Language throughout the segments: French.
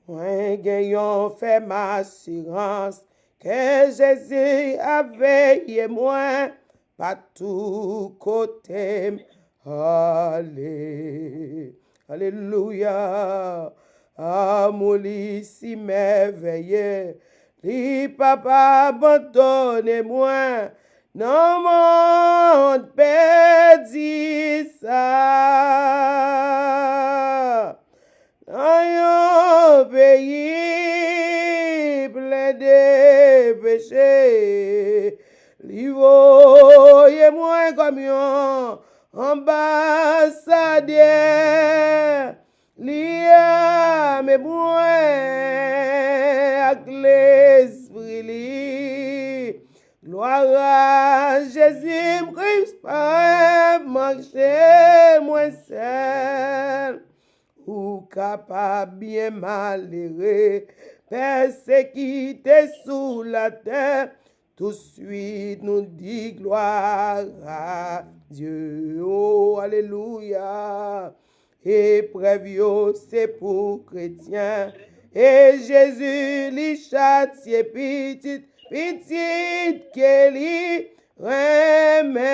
Moi gagnant fait ma assurance que Jésus a veillé moi pas tout côté. Alléluia. Amour si merveilleux. Li papa abandonne moi. Non monde perdu ça. Dans un pays plein de péchés, et moi comme un ambassadeur, l'IA me avec l'esprit. Gloire à Jésus-Christ, marcher moi seul. Ou capable bien malheureux, persécuté sous la terre, tout de suite nous dit gloire à Dieu. Oh, alléluia. Épreuve, c'est pour chrétiens. Et Jésus lui châtie petite, petite qu'elle y remet.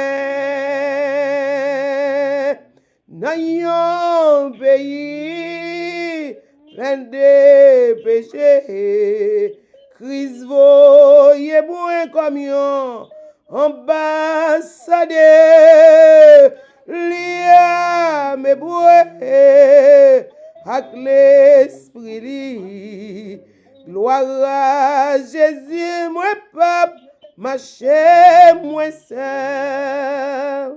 Dans un pays plein de péchés, Christ voyait moins comme un ambassadeur, l'IA me boué avec l'esprit. Gloire à Jésus, moi pape, marché, moi seul.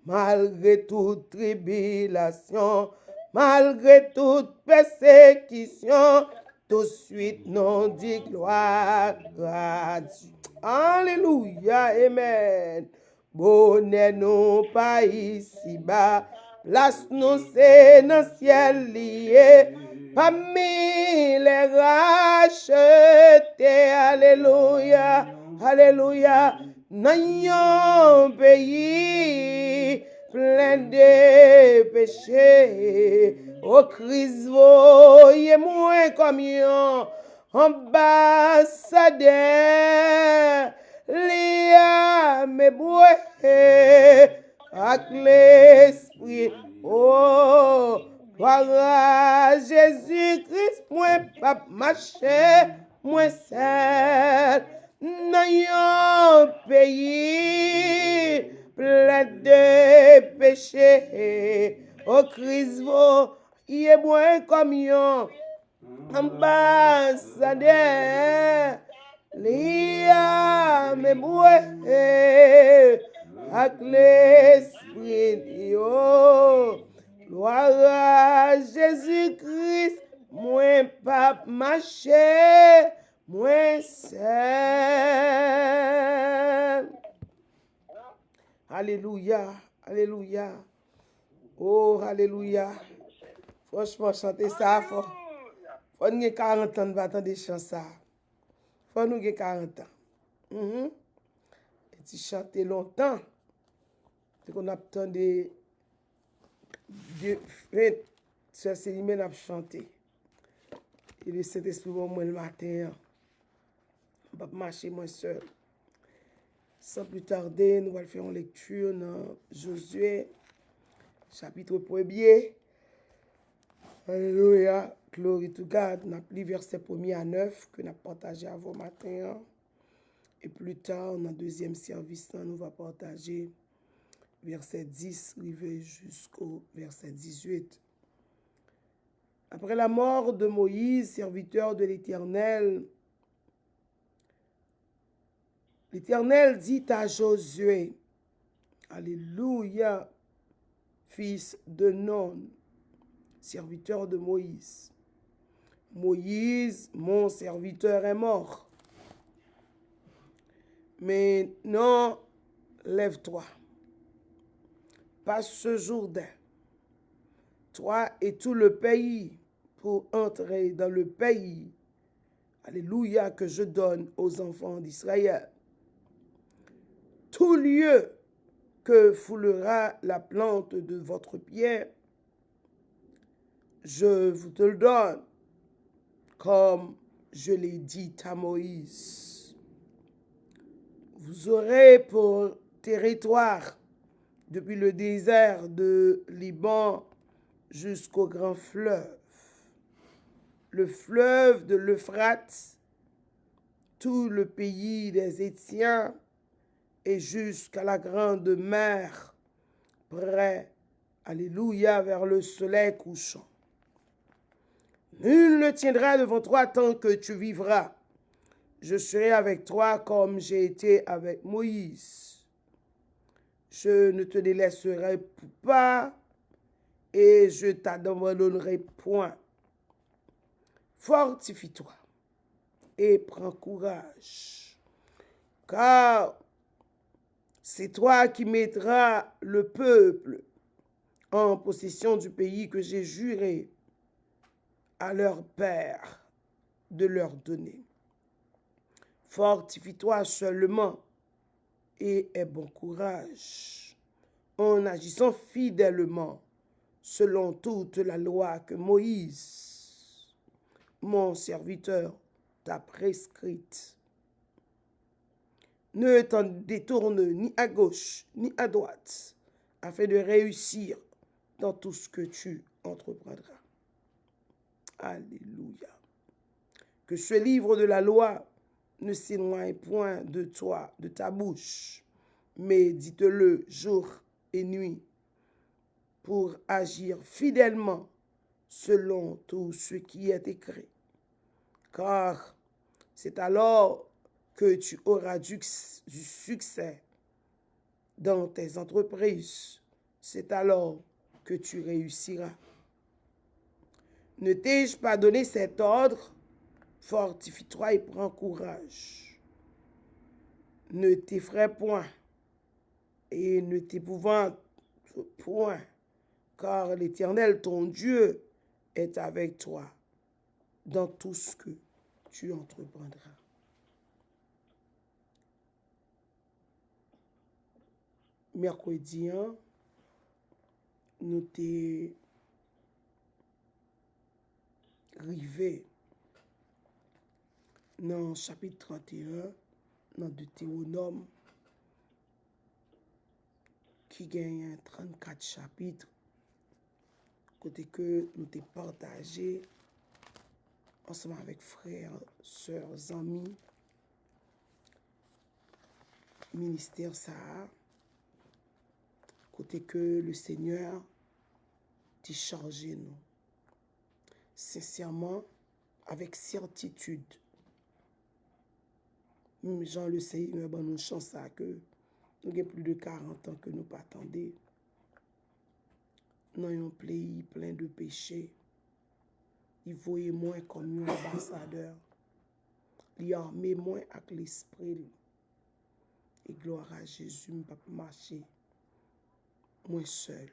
Malgré toute tribulation, malgré toute persécution, tout de suite non dit gloire à Dieu. Alléluia, amen. Bonnet nous pas ici-bas, place nous c'est dans le ciel lié, parmi les rachetés. Alléluia, alléluia. Dans un pays plein de péchés, au Christ voyez moins comme un ambassadeur, l'IA me boué avec l'esprit. Oh, gloire à Jésus-Christ, moi pas marcher, moi seul. Dans un pays plein de péchés, au Christ il est moins comme un ambassadeur, l'IA me boué avec l'esprit. Oh, gloire à Jésus-Christ, moi pas marcher, moi seul. Alléluia, alléluia. Oh, alléluia. Franchement, chanter ça, faut nous 40 ans de battre des chants ça. Faut nous 40 ans. Et tu chantes longtemps. C'est qu'on attend de Sœur Célimène a chanté. Et le Saint-Esprit va moi le matin. On va marcher moi seul. Sans plus tarder, nous allons faire une lecture dans Josué, chapitre 1er. Alléluia, glory to God. Nous avons lu verset 1er à 9 que nous avons partagé avant matin. Et plus tard, dans le deuxième service, nous allons partager verset 10 arrivé jusqu'au verset 18. Après la mort de Moïse, serviteur de l'Éternel, l'Éternel dit à Josué, alléluia, fils de Non, serviteur de Moïse. Moïse, mon serviteur, est mort. Maintenant, lève-toi, passe ce Jourdain, toi et tout le pays, pour entrer dans le pays, alléluia, que je donne aux enfants d'Israël. Tout lieu que foulera la plante de votre pied, je vous te le donne, comme je l'ai dit à Moïse. Vous aurez pour territoire, depuis le désert de Liban jusqu'au grand fleuve, le fleuve de l'Euphrate, tout le pays des Hétiens et jusqu'à la grande mer, près, alléluia, vers le soleil couchant. Nul ne tiendra devant toi tant que tu vivras. Je serai avec toi comme j'ai été avec Moïse. Je ne te délaisserai pas et je t'abandonnerai point. Fortifie-toi et prends courage, car c'est toi qui mettras le peuple en possession du pays que j'ai juré à leur père de leur donner. Fortifie-toi seulement et aie bon courage, en agissant fidèlement selon toute la loi que Moïse, mon serviteur, t'a prescrite. Ne t'en détourne ni à gauche ni à droite, afin de réussir dans tout ce que tu entreprendras. Alléluia. Que ce livre de la loi ne s'éloigne point de toi, de ta bouche, mais dites-le jour et nuit, pour agir fidèlement selon tout ce qui est écrit. Car c'est alors que tu auras du succès dans tes entreprises. C'est alors que tu réussiras. Ne t'ai-je pas donné cet ordre? Fortifie-toi et prends courage. Ne t'effraie point et ne t'épouvante point, car l'Éternel, ton Dieu, est avec toi dans tout ce que tu entreprendras. Mercredi, nous t'es arrivé dans le chapitre 31, dans Deutéronome, qui gagne 34 chapitres, côté que nous t'es partagé ensemble avec frères, sœurs, amis, ministère ça, côté que le Seigneur t'a chargé nous. Sincèrement, avec certitude. Même Jean le Seigneur, nous chance à que nous avons plus de 40 ans que nous pas attendons. Nous avons un pays plein de péchés. Il voyait moins comme un ambassadeur. Il armé moins avec l'esprit. Et gloire à Jésus, je ne peux pas marcher moins seul.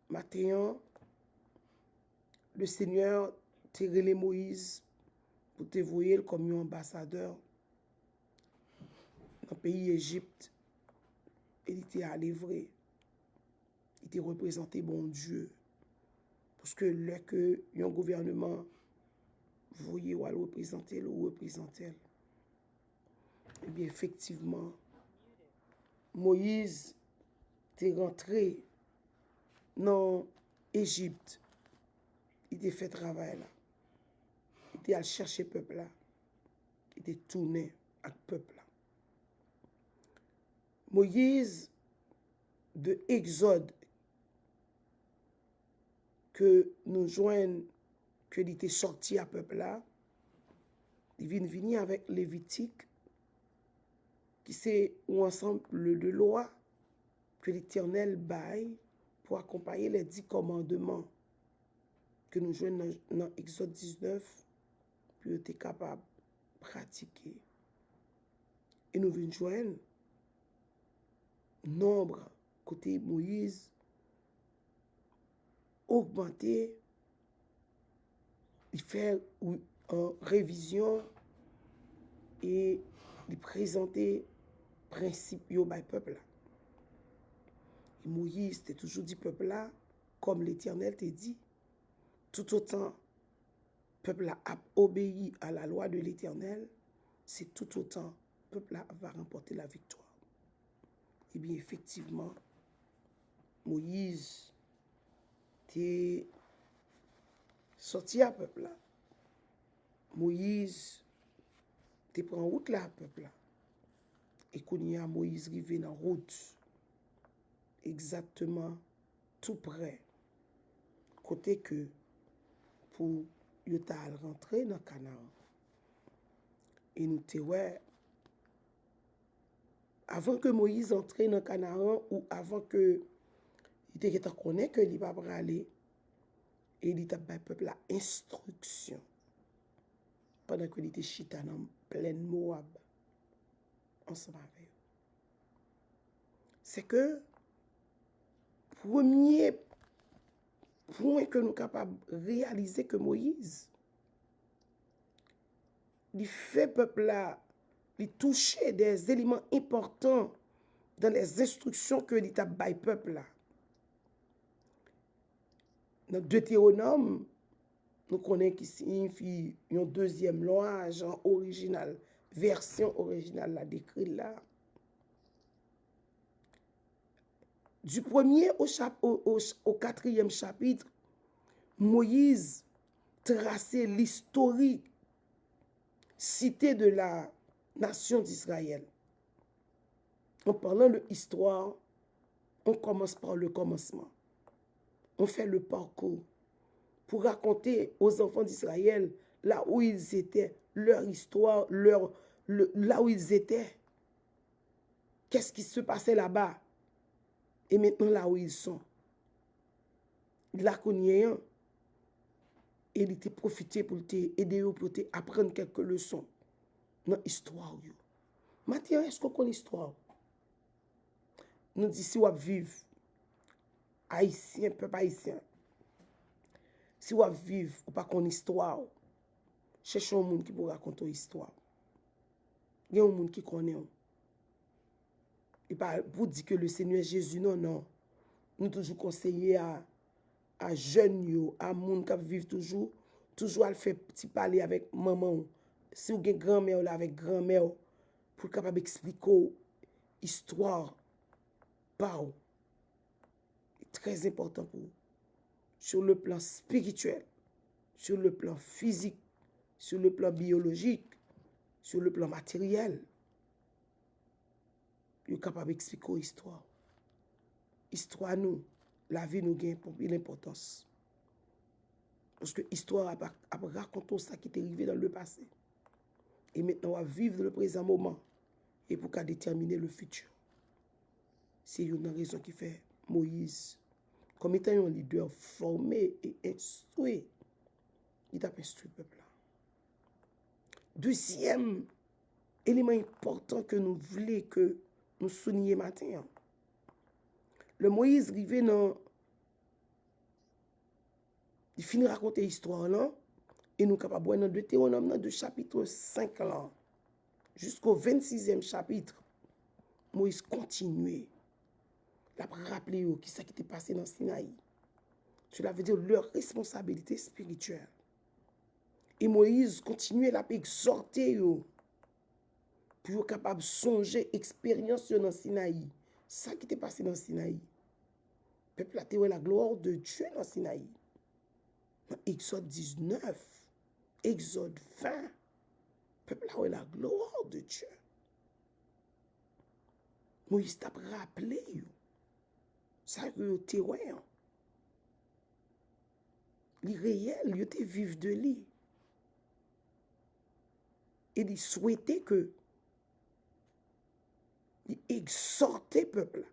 Maintenant, le Seigneur t'a relé Moïse pour te voir comme un ambassadeur dans le pays Égypte. Il était allé vrai. Il était représenté bon Dieu. Parce que là que un gouvernement voyait ou représenter ou représenter. Eh bien, effectivement, Moïse était rentré dans l'Égypte. Il était fait travail là. Il était allé chercher le peuple là. Il était tourné avec le peuple là. Moïse, de Exode, que nous joignons, que il était sorti à peuple là, il vient venir avec Lévitique, qui c'est un ensemble de lois que l'Éternel baille pour accompagner les 10 commandements que nous joignons dans Exode 19, pour être capable de pratiquer. Et nous venons joindre nombre côté Moïse augmenter, il fait une révision et il présenter principe au peuple. Et Moïse t'a toujours dit peuple là, comme l'Éternel t'a dit, tout autant peuple a obéi à la loi de l'Éternel, c'est tout autant peuple va remporter la victoire. Eh bien, effectivement, Moïse était sorti à peuple là. Moïse te prend route là, peuple là. Et qu'on y a Moïse rivé dans route, exactement tout près, côté que pour yota rentrer dans Canaan. Et nous te ouais, avant que Moïse entre dans Canaan ou avant que il était connaît que il va aller et il t'a ba peuple la instruction pendant que il était chita dans pleine Moab ensemble avec eux. C'est que premier point que nous sommes capables de réaliser que Moïse il fait peuple là, il toucher des éléments importants dans les instructions que il t'a ba peuple là. Dans Deutéronome, nous connaissons qui signifie une deuxième loi, genre original, version originale là, décrit là. Du premier au quatrième chapitre, Moïse traçait l'historique cité de la nation d'Israël. En parlant de histoire, on commence par le commencement. On fait le parcours pour raconter aux enfants d'Israël là où ils étaient, leur histoire, là où ils étaient. Qu'est-ce qui se passait là-bas? Et maintenant là où ils sont. Là qu'on y est, et il était profité pour aider pour apprendre quelques leçons dans l'histoire. Maintenant, est-ce qu'on connaît l'histoire? Nous disons si on vivre, haïtien, peuple haïtien, si on vivre, ou pas qu'on histoire, cherchez un monde qui peut raconter l'histoire. Il y a un monde qui connaît. Et pas pour dire que le Seigneur Jésus, non, non. Nous toujours conseiller à jeunes, à monde qui vivent toujours à faire petit parler avec maman. Si vous avez grand-mère là avec grand-mère, pour capable expliquer l'histoire, par très important pour vous. Sur le plan spirituel, sur le plan physique, sur le plan biologique, sur le plan matériel. Vous êtes capable d'expliquer l'histoire. L'histoire, nous, la vie nous gagne pour l'importance. Parce que l'histoire a raconté ça qui est arrivé dans le passé. Et maintenant, on va vivre dans le présent moment. Et pour qu'à déterminer le futur. C'est une raison qui fait Moïse, comme étant un leader formé et instruit, il a instruit le peuple. Deuxième élément important que nous voulons que nous soulignions matin. Le Moïse arrivé dans... Il finit de raconter l'histoire là. Et nous sommes capables de Deutéronome de chapitre 5 là. Jusqu'au 26e chapitre. Moïse continuait. Il a rappelé qui ça qui était passé dans Sinaï. Cela veut dire leur responsabilité spirituelle. Et Moïse continuait à exhorter pour être capable de songer expérience dans Sinaï. Ça qui était passé dans Sinaï. Le peuple a théorisé la gloire de Dieu dans Sinaï. Dans Exode 19, Exode 20, le peuple a la gloire de Dieu. Moïse t'a rappelé ça que tu es li réel, il était vif de lui. Et il souhaitait que il exhortait peuple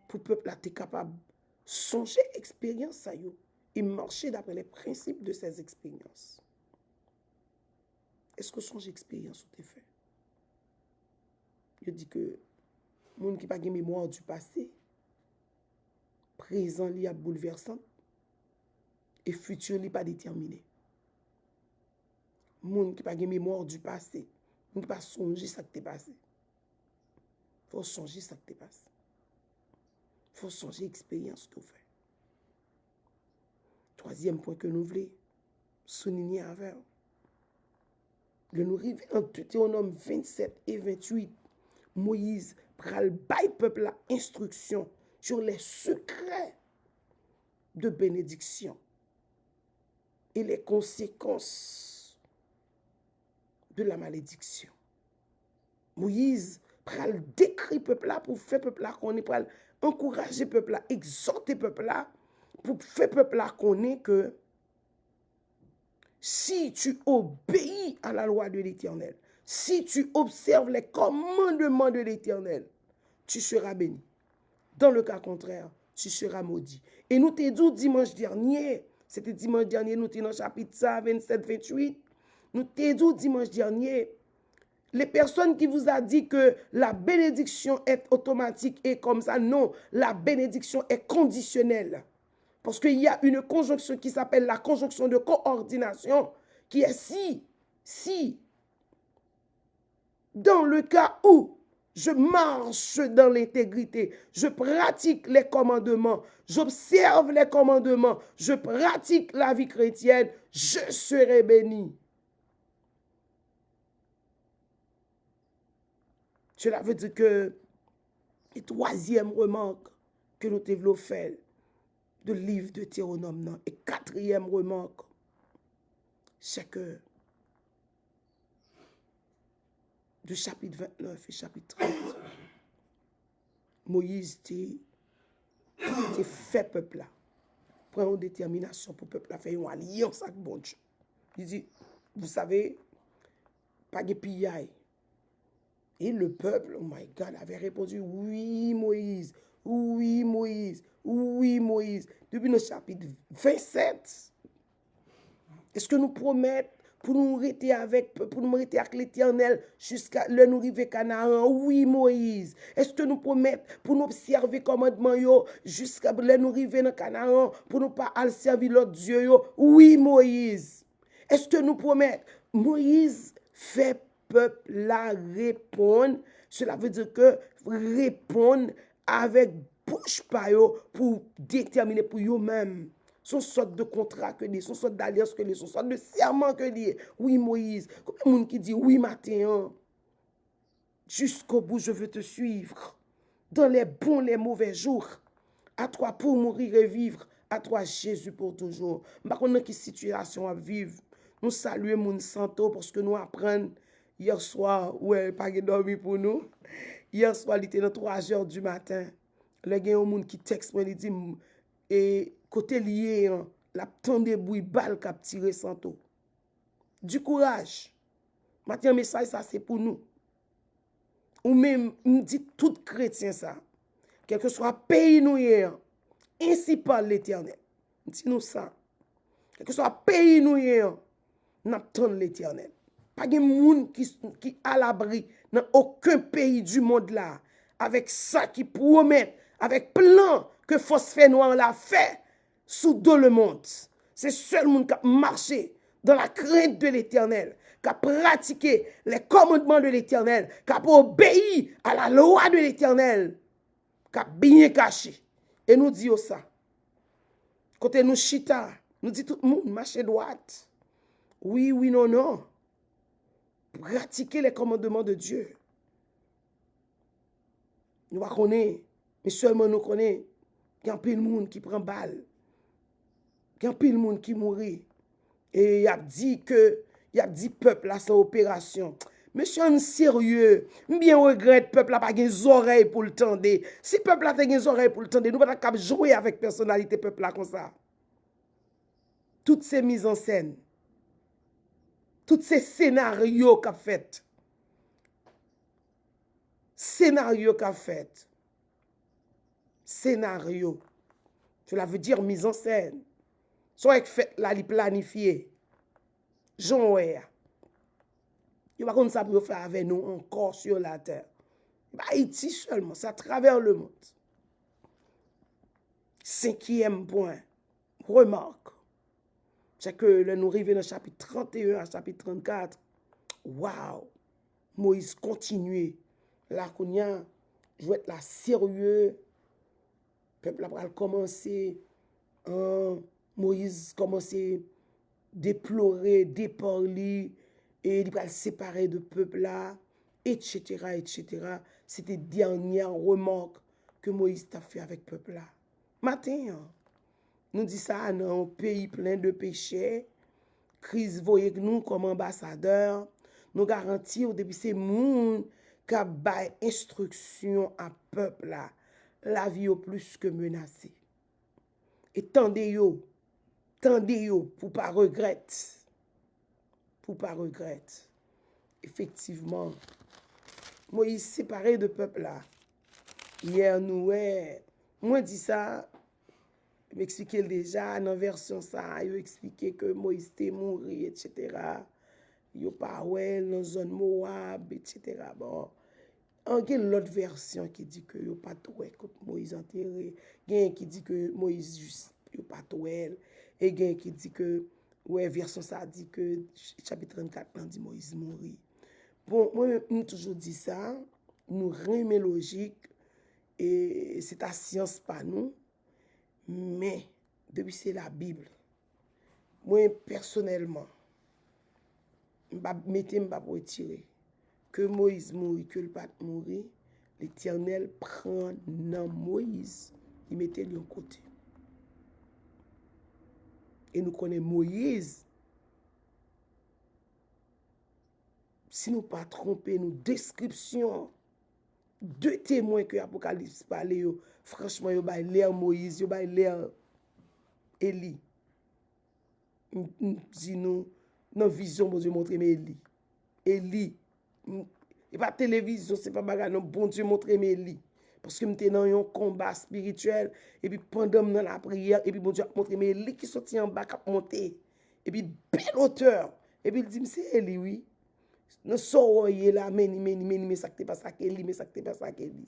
pour le peuple être capable de songer expérience ça et marcher d'après les principes de ces expériences. Est-ce que songe expérience ou fait? Je dis que monde qui pas de mémoire du passé, présent li a bouleversant et futur li pas déterminé. Monde qui pas de mémoire du passé, monde qui pas songer ça qui t'est passé. Faut songer ça qui t'est passé. Faut songer expérience que tu fais. Troisième point que nous voulons souligner avec. Le nous arrive en Deutéronome 27 et 28. Moïse pral bail peuple la instruction sur les secrets de bénédiction et les conséquences de la malédiction. Moïse pral décrit peuple là pour faire peuple là qu'on est pral encourager peuple là, exhorter peuple là pour faire peuple là qu'on est que si tu obéis à la loi de l'Éternel, si tu observes les commandements de l'Éternel, tu seras béni. Dans le cas contraire, tu seras maudit. Et nous t'ai dit dimanche dernier, c'était dimanche dernier, nous t'ai dans chapitre 27, 28, nous t'ai dit dimanche dernier, les personnes qui vous a dit que la bénédiction est automatique et comme ça, non, la bénédiction est conditionnelle. Parce qu'il y a une conjonction qui s'appelle la conjonction de coordination, qui est si, dans le cas où je marche dans l'intégrité, je pratique les commandements, j'observe les commandements, je pratique la vie chrétienne, je serai béni. Cela veut dire que la troisième remarque que nous devons faire, de livre de Deutéronome. Et quatrième remarque, c'est que du chapitre 29 et chapitre 30, Moïse te fait peuple là. Prend une détermination pour peuple là, faire une alliance avec bon Dieu. Il dit, vous savez, pas de pillaille. Et le peuple, oh my God, avait répondu, oui Moïse, oui Moïse, oui Moïse. Depuis le chapitre 27, est-ce que nous promettons pour nous rester avec l'Éternel jusqu'à le nous arriver Canaan? Oui Moïse. Est-ce que nous promettons pour nous observer commandement yo jusqu'à le nous arriver dans Canaan pour nous pas aller servir l'autre Dieu yo? Oui Moïse. Est-ce que nous promettons? Moïse fait peuple la répondre. Cela veut dire que répondre avec bouche pa yo pour déterminer pour eux-mêmes son sorte de contrat que lié, son sorte d'alliance que lié, son sorte de serment que lié. Oui Moïse, combien de monde qui dit oui matin, jusqu'au bout je veux te suivre, dans les bons, les mauvais jours, à toi pour mourir et vivre, à toi Jésus pour toujours. Par contre, dans quelle situation à vivre, nous saluons mon santo parce que nous apprenons hier soir, où elle n'a pas dormi pour nous. Hier soir, il était dans 3 heures du matin. Le gars, il y a un monde qui texte, il dit, et côté lié, la tande bouille balle qui a tiré santo. Du courage. Maintenant, message, ça, c'est pour nous. Ou même, nous dit tout chrétien ça. Quel que soit pays nous hier, ainsi parle l'Éternel. Dis-nous ça. Quel que soit pays nous hier, n'attend l'Éternel. Pas de monde qui à l'abri dans aucun pays du monde là, avec ça qui promet, avec plan que Phosphé Noir l'a fait, sous dans le monde. C'est seul monde qui a marché dans la crainte de l'Éternel, qui a pratiqué les commandements de l'Éternel, qui a obéi à la loi de l'Éternel, qui a bien caché. Et nous disons ça. Côté nous chita, nous dit tout le monde, marche droite. Oui, oui, non, non. Pratiquer les commandements de Dieu. Nous connaissons, mais seulement nous connaissons qu'il y a un peu de monde qui prend balle. Il y a un peu de monde qui mourit. Et il a dit peuple là sans opération. Monsieur, en sérieux, bien regrette peuple là pas des oreilles pour le tendre. Si peuple là a des oreilles pour le tendre, nous pas capable jouer avec personnalité peuple là comme ça. Toutes ces mises en scène, tous ces scénarios qu'a fait. Scénario. Cela veut dire mise en scène. Soit fait là, li planifié. Jean Ouéa. Il va comme ça pour faire avec nous encore sur la terre. Haïti seulement, c'est à travers le monde. 5e point, remarque, c'est que le nous arrivons dans le chapitre 31 à chapitre 34. Waouh! Moïse continue. Là, qu'on y a, je vais être là sérieux. Le peuple va commencer Moïse commençait à déplorer, déparler, et il va le séparer de peuple là, etc., etc. C'était dernière remarque que Moïse t'a fait avec peuple là. Matin, nous dit ça dans un pays plein de péchés. Christ voyait nous comme ambassadeurs. Nous garantir depuis ces monde qui a bail instruction à peuple là. La vie est plus que menacée. Et tendez yo pour pas regretter. Pour pas regretter. Effectivement, Moïse séparé de peuple là. Hier nous moi dit ça, m'expliquer déjà dans version ça, il expliqué que Moïse était mort etc. Yo pas ouais dans zone Moab etc. Bon, il y a l'autre version qui dit que yo pas ouais quand Moïse enterré, il qui dit que Moïse juste yo pas ouais et il qui dit que ouais version ça dit que chapitre 34 dit Moïse mourit. Bon, moi j'ai toujours dit ça, nous remet logique et c'est ta science pas nous, mais depuis c'est la Bible. Moi personnellement, m'pa pour retirer que Moïse mourit, que le pas mourir, l'Éternel prend dans Moïse, il mettait lui en côté. Et nous connaissons Moïse. Si nous pas tromper nous description deux témoins que l'Apocalypse parle, franchement, yo bay l'air Moïse, yo bay l'air Élie. Dis nous, dans vision, bon Dieu montre mais Élie. Élie. Et pas télévision, c'est pas bagarre, non, bon Dieu montre mais Élie. Parce que j'étais dans un combat spirituel, et puis pendant dans la prière, et puis bon Dieu a montré mais Élie qui sortit en bas, qui a monté. Et puis, belle hauteur. Et puis il dit, c'est Élie, oui. Non, soyez là, mais ça qui pas ça qu'Élie, mais ça qui pas ça qu'Élie.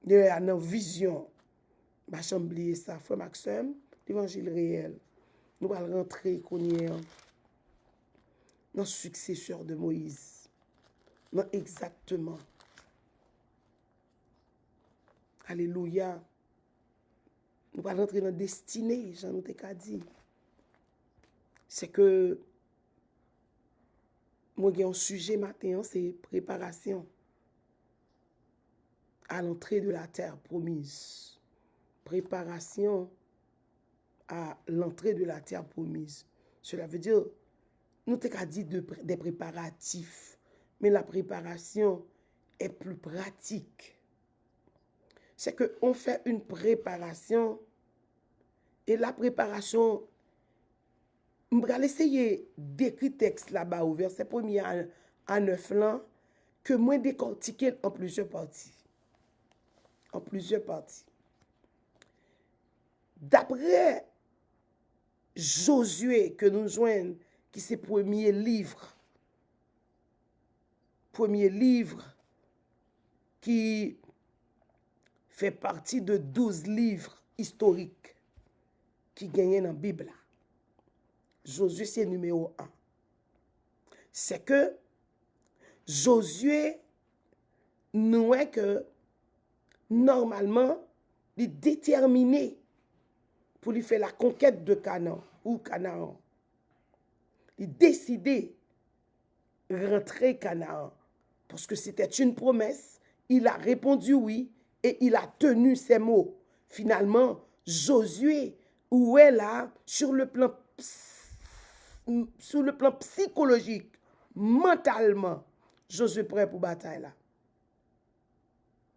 Il y a une vision. Je vais oublier ça, frère Maxime, l'évangile réel. Nous allons rentrer dans le successeur de Moïse. Non, exactement. Alléluia. Nous allons rentrer dans la destinée, j'en ai dit. C'est que moi, j'ai un sujet matin, c'est préparation à l'entrée de la terre promise. Préparation à l'entrée de la terre promise. Cela veut dire, nous t'avons dit des préparatifs, mais la préparation est plus pratique. C'est qu'on fait une préparation, et la préparation, je vais essayer d'écrire texte là-bas au verset 1er à 9 là, que moi décortiquer en plusieurs parties. En plusieurs parties. D'après Josué que nous joignons, qui c'est premier livre qui fait partie de 12 livres historiques qui gagnent dans la Bible. Josué, c'est numéro 1. C'est que Josué, nous est que normalement, il est déterminé pour lui faire la conquête de Canaan ou Canaan. Il a décidé de rentrer Canaan parce que c'était une promesse. Il a répondu oui et il a tenu ses mots. Finalement, Josué, où est là, sur le plan psychologique, mentalement, Josué prêt pour bataille là.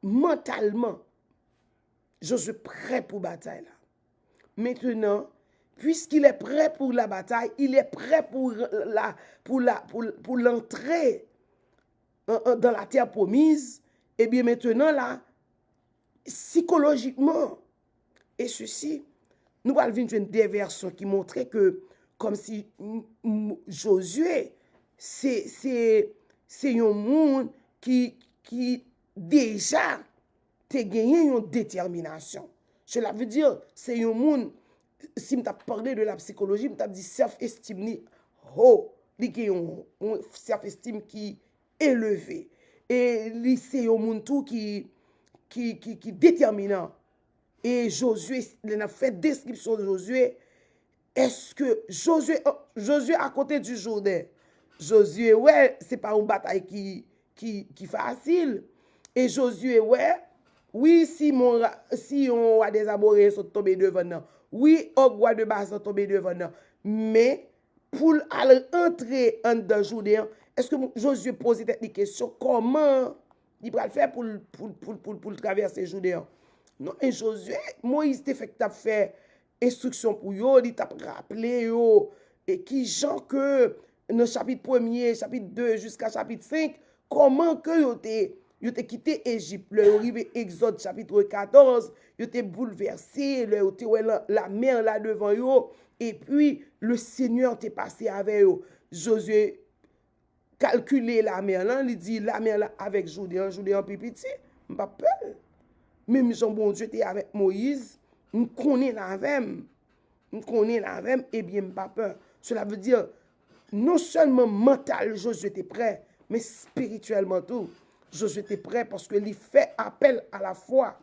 Mentalement, Josué prêt pour bataille là. Maintenant, puisqu'il est prêt pour la bataille, il est prêt pour l'entrée dans la terre promise, et bien maintenant là, psychologiquement, et ceci, nous allons voir des versions qui montraient que, comme si Josué, c'est un monde qui déjà te gagné une détermination. Cela veut dire, c'est un monde, si je parlé de la psychologie, je dit self-esteem, un self-esteem qui est élevé. Et c'est un monde tout qui est déterminant. Et Josué, il a fait description de Josué. Est-ce que Josué à côté du Jourdain, Josué, ouais, c'est pas une bataille qui facile. Et Josué, ouais, oui, si on a des Amoréens sont tombés devant nous, oui, on roi de base sont tombés devant nous, mais pour aller entrer en dans Jourdain, est-ce que Josué pose cette question, comment il va le faire pour traverser Jourdain? Non, mais Josué, Moïse t'a fait instruction pour eux, il t'a rappelé eux, et qui gens que dans le chapitre 1er, chapitre 2 jusqu'à chapitre 5, comment que yo te quitté Égypte, le arrivé Exode chapitre 14, yo te bouleversé, le te la mer là devant eux, et puis le Seigneur t'est passé avec eux. Josué calculer la mer là, il dit la mer là avec Jourdain plus petit, pas peur. Même Jean bon Dieu était avec Moïse, nous connaissons la même. Nous connaissons la même, et bien, pas peur. Cela veut dire, non seulement mental, Josué était prêt, mais spirituellement tout. Josué était prêt parce qu'il fait appel à la foi.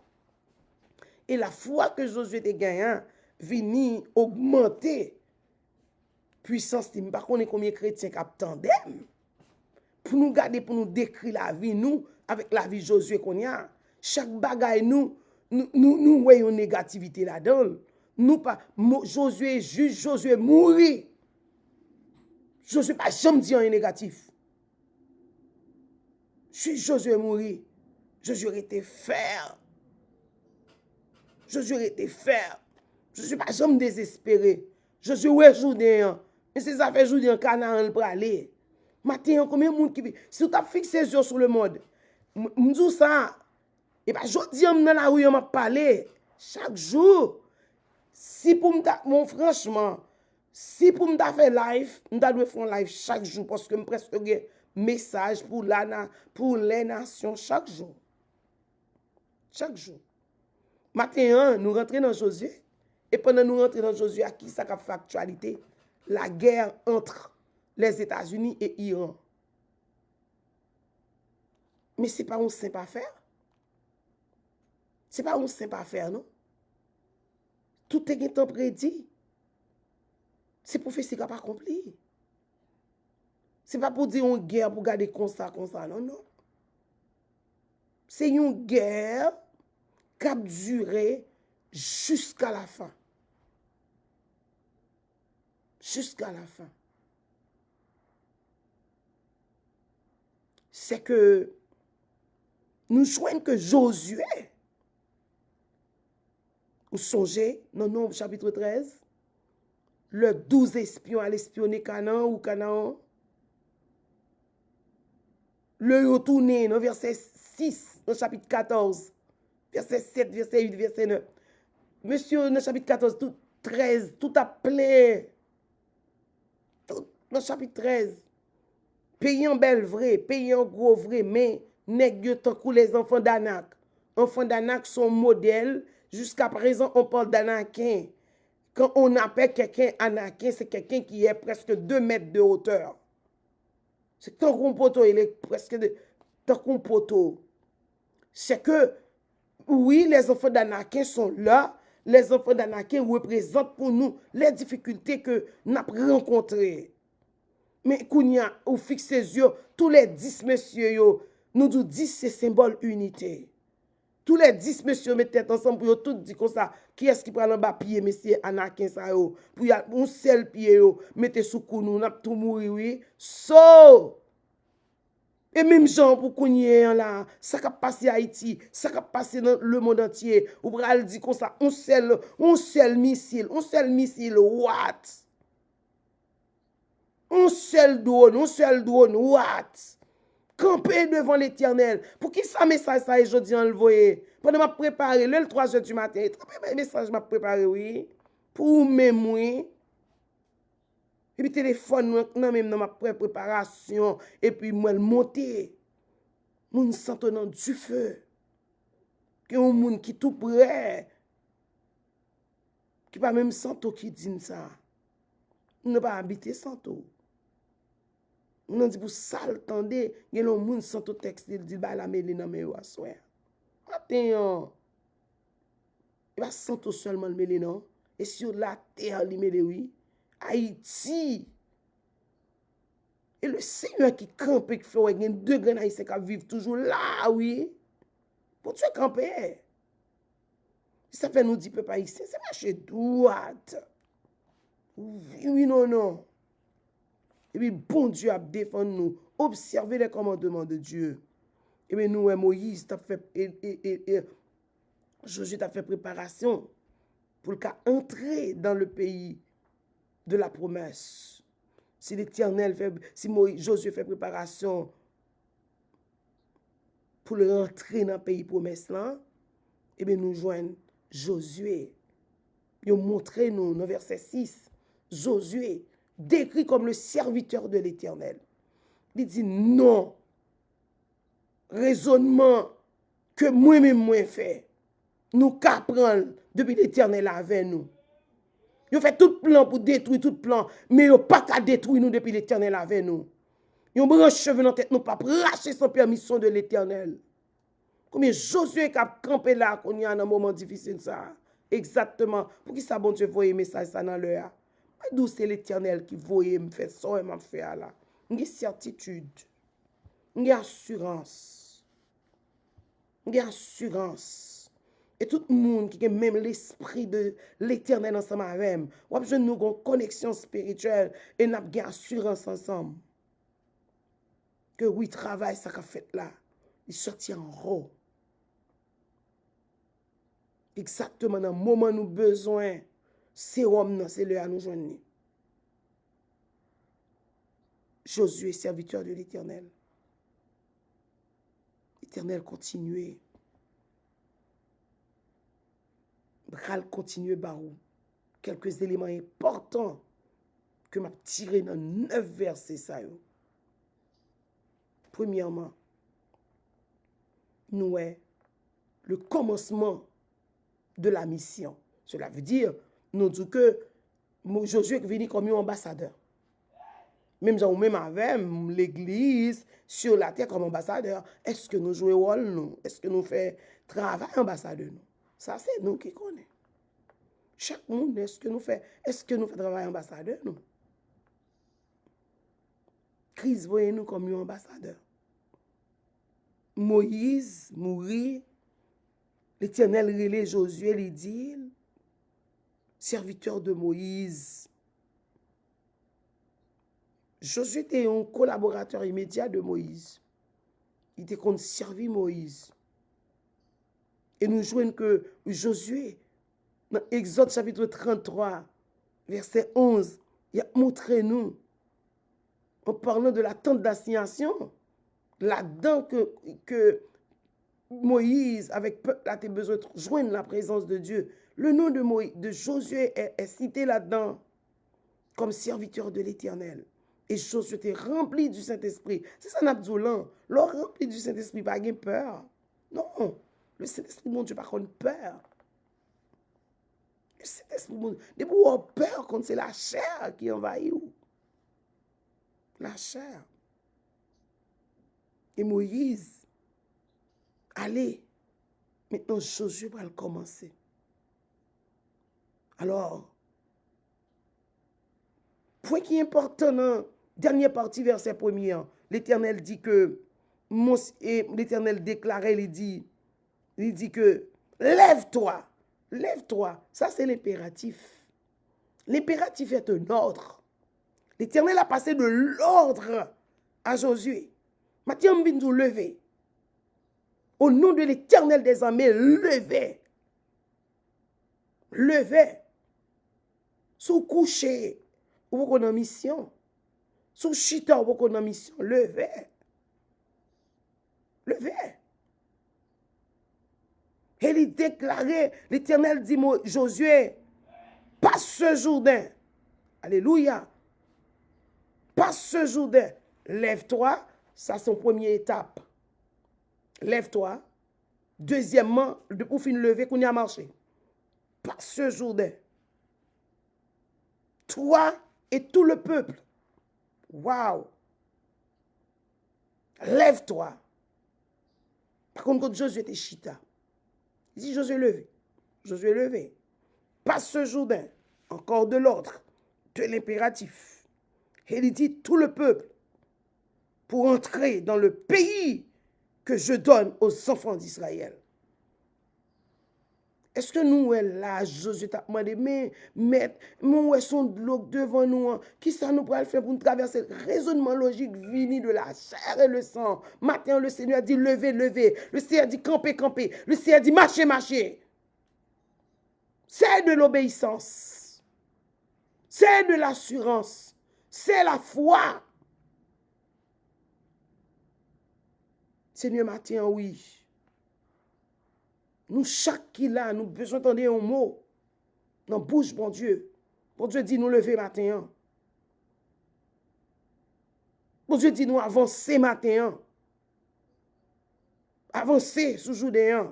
Et la foi que Josué était gagné, vient augmenter puissance. Je ne sais pas combien de chrétiens qui attendent pour nous garder, pour nous décrire la vie, nous, avec la vie de Josué qu'on y a. Chaque bagaille, nous voyons une négativité là-dedans. Nous pas, Josué juge, Josué mourit. Josué pas jamais dit un négatif. Josué mourit. Josué était fer. Josué était fer. Josué pas jamais désespéré. Josué ouais Jourdain. Mais c'est ça fait Jourdain Canaan pour aller. Matin, combien de monde qui si tu as fixé les yeux sur le monde, m'dou ça. Et pas jodi dans la rue m'a parlé chaque jour. Si pour me franchement, si pour me faire live, je dois faire live chaque jour parce que je presque un message pour les nations chaque jour. Chaque jour. Matin, nous rentrons dans Josué. Et pendant nous rentrons dans Josué, à qui ça a fait actualité? La guerre entre les États-Unis et Iran. Mais ce n'est pas une simple affaire. Ce n'est pas une simple affaire, non? Tout est temps prédit. C'est prophétie qui n'a pas accompli. Ce n'est pas pour dire une guerre pour garder comme ça, non, non. C'est une guerre qui a duré jusqu'à la fin. Jusqu'à la fin. C'est que nous joignons que Josué, vous songez, dans Nombre chapitre 13, le 12 espions allaient espionner Canaan ou Canaan. Le retourner dans verset 6, dans chapitre 14, verset 7, verset 8, verset 9. Monsieur, dans chapitre 14, tout 13, tout appelé. Dans chapitre 13, pays en belle vrai, pays en gros vrai, mais nèg tant que les enfants d'Anak. Enfants d'Anak sont modèles. Jusqu'à présent, on parle d'Anakin. Quand on appelle quelqu'un Anakin, c'est quelqu'un qui est presque 2 mètres de hauteur. C'est tant qu'on poteau, il est presque tant qu'on poteau. C'est que, oui, les enfants d'Anakin sont là. Les enfants d'Anakin représentent pour nous les difficultés que nous avons rencontrées. Mais Kounia, ou fixe ses yeux, tous les 10 messieurs, nous disons 10 c'est symbole unité. Tous les 10 messieurs mettent tête ensemble pour tout dire comme ça. Qui est-ce qui prend le bas pied, monsieur Anakin, ça yo? Pour y a un seul pied, mettez sous nous, n'a tout mourir, oui. So! Et même gens pour Kounia, là, ça qui a passé à Haïti, ça qui a passé dans le monde entier. Ou pral dit comme ça, un seul missile, what? Un seul drone, what? Camper devant l'Éternel. Pour qui ça message ça aujourd'hui on le voyait? Pendant m'a préparé le 3h du matin, un message m'a préparé oui pour même oui. Et puis téléphone non même dans ma préparation et puis moi le monter. Moun sentonnant du feu. Que un monde qui tout prêt. Qui pas même santo qui dit ça. Ne pas habiter santo. On dit pour ça attendez, il y a un monde sans tout texte il dit bah la mêlée dans mes assoir. Attends. Et pas Santo seulement le mêlé, non. Et sur la terre, le mêlé, oui. Haïti. Et le Seigneur qui campe, qui fait, il y a deux grands haïtiens qui vivent toujours là, oui. Pour Dieu camper. Ça fait nous dire, peuple haïtien, c'est marcher droite. Oui, non, non. Et puis, bon Dieu a défendu nous. Observez les commandements de Dieu. Et bien, nous, Moïse, t'a fait, Josué t'a fait préparation pour entrer dans le pays de la promesse. Si l'Éternel fait, si Josué fait préparation pour rentrer dans le pays promesse là, et bien, nous joignons Josué. Il montre nous, dans verset 6, Josué, décrit comme le serviteur de l'Éternel. Il dit non, raisonnement que moi-même moi fait, nous qu'apprendre depuis l'Éternel avec nous. Ils fait tout plan pour détruire tout plan, mais ils pas qu'à détruire nous depuis l'Éternel avec nous. Ils ont branché cheveux dans tête, nous pas racher sans permission de l'Éternel. Combien Josué qui a campé là, qu'on y a un moment difficile ça. Exactement. Pour qui ça, bon Dieu, voyez message ça dans l'heure. D'où c'est l'Éternel qui voyait me faire ça et m'a fait là. J'ai certitude. J'ai assurance. J'ai assurance. Et tout le monde qui a même l'esprit de l'Éternel ensemble avec nous, ou bien nous avons une connexion spirituelle et nous avons une assurance ensemble. Que oui, travail, ça qu'a fait là, il sortit en haut. Exactement dans le moment où nous avons besoin, c'est l'homme, c'est le à nous joindre. Josué, serviteur de l'Éternel. L'Éternel continue. Bral continue barou. Quelques éléments importants que m'a tiré dans 9 versets ça. Premièrement, nous est le commencement de la mission. Cela veut dire, nous disons que Josué est venu comme un ambassadeur. Même gens même avec l'église sur la terre comme ambassadeur. Est-ce que nous jouons rôle nous? Est-ce que nous faisons travail ambassadeur nous? Ça c'est nous qui connaissons. Chaque monde, est-ce que nous faisons travail ambassadeur nous? Christ voyez nous comme un ambassadeur. Moïse mourit. L'Éternel relève Josué, il dit, serviteur de Moïse. Josué était un collaborateur immédiat de Moïse. Il était qu'on servit Moïse. Et nous jouons que Josué, dans Exode chapitre 33, verset 11, il a montré nous, en parlant de la tente d'assignation, là-dedans que Moïse, avec peuple, a besoin de joindre la présence de Dieu. Le nom de Josué est cité là-dedans comme serviteur de l'Éternel. Et Josué était rempli du Saint-Esprit. C'est ça, Nabdoulan. L'or rempli du Saint-Esprit, pas de peur. Non, le Saint-Esprit, mon Dieu, pas contre peur. Le Saint-Esprit, mon Dieu, des pour peur quand c'est la chair qui envahit. La chair. Et Moïse, allez, maintenant Josué va le commencer. Alors, point qui est important dans dernière partie, verset 1er, l'Éternel dit que, l'Éternel déclarait, il dit que, lève-toi, lève-toi. Ça, c'est l'impératif. L'impératif est un ordre. L'Éternel a passé de l'ordre à Josué. Maintenant, on vient nous lever. Au nom de l'Éternel des armées, levez. Levez. Sous coucher, vous qu'on en mission. Sous chita, vous qu'on en mission. Levez. Levez. Et il déclarait, l'Éternel dit, Josué, passe ce Jourdain. Alléluia. Passe ce Jourdain. Lève-toi. Ça, c'est son première étape. Lève-toi. Deuxièmement, pour finir lever, qu'on y a marché. Passe ce Jourdain. Toi et tout le peuple. Waouh. Lève-toi. Par contre, quand Josué était chita, il dit Josué, levez. Josué levé. Passe ce Jourdain, encore de l'ordre, de l'impératif. Et il dit tout le peuple pour entrer dans le pays que je donne aux enfants d'Israël. Est-ce que nous, là, Josué t'a demandé, mais, maître, nous, son de l'eau devant nous, qui ça nous pourrait faire pour nous traverser? Raisonnement logique vini de la chair et le sang. Matin, le Seigneur dit, levez, levez. Le Seigneur dit, campez, campez. Le Seigneur dit, marchez, marchez. C'est de l'obéissance. C'est de l'assurance. C'est la foi. Seigneur, matin, oui. Nous, chaque qui là, nous besoin d'entendre un mot dans la bouche, bon Dieu. Bon Dieu dit nous lever matin. Bon Dieu dit nous avancer matin. Avancer sous journée.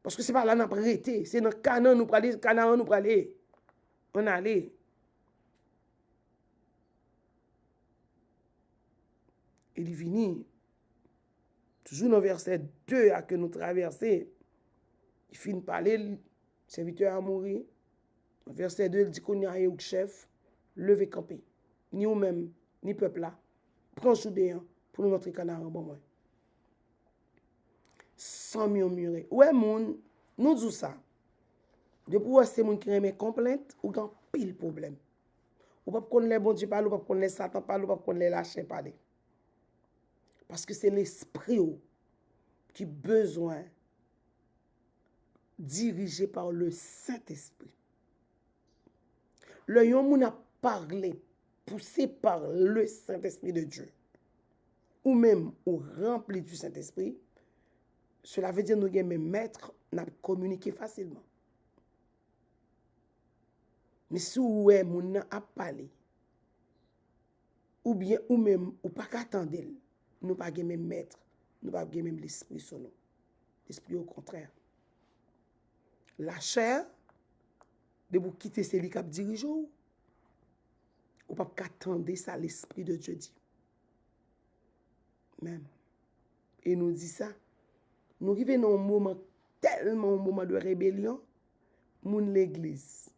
Parce que ce n'est pas là nous arrêté. C'est dans Canaan nous aller, Canaan nous aller. On allait. Il est venu. Toujours dans verset 2 à que nous traversons. Il finit de parler, le serviteur a mouru. Verset 2, il dit qu'on y a un chef, levez camper. Ni vous-même, ni peuple là. Prends Joudéen pour nous montrer Canaan bon moins. Sans murmurer. Ouais, moun, nous disons ça. De pouvoir c'est moun qui remet complainte ou grand pile problème. Ou pas qu'on les bon Dieu parler, ou pas qu'on les Satan parler, ou pas qu'on les lâcher parler. Parce que c'est l'esprit qui a besoin dirigé par le Saint-Esprit. Le yon moun a parlé, poussé par le Saint-Esprit de Dieu, ou même ou rempli du Saint-Esprit, cela veut dire nous avons maître, nous communiquer facilement. Mais si vous avez moun a parlé, ou bien ou même ou pas qu'attendre, nous pas même maître, nous pas même l'esprit sur nous. L'esprit au contraire. La chair, de vous quitter celui qui a dirigé, ou pas qu'attendre ça l'esprit de Dieu dit. Même. Et nous dit ça. Nous arrivons dans un moment, tellement un moment de rébellion, moun l'église.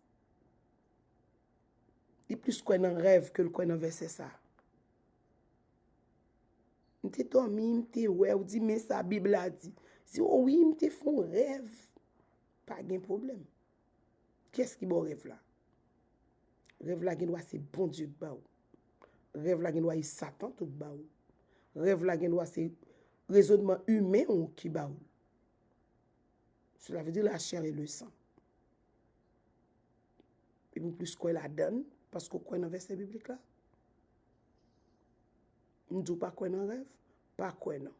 Il plus quoi dans rêve que le quoi dans verset ça. M'te dormi, m'te ouais, ou dit mais sa Bible a dit. Si oui, m'te font rêve, pas de problème. Qu'est-ce qui bon rêve là? Rêve là qui doit c'est bon Dieu qui ba ou. Rêve là qui doit c'est Satan tout ba ou. Rêve là qui doit c'est raisonnement humain qui ba ou. Cela veut dire la chair et le sang. Et vous plus quoi la donne parce qu'on croit dans verset biblique là. On ne dit pas quoi dans rêve, pas quoi non.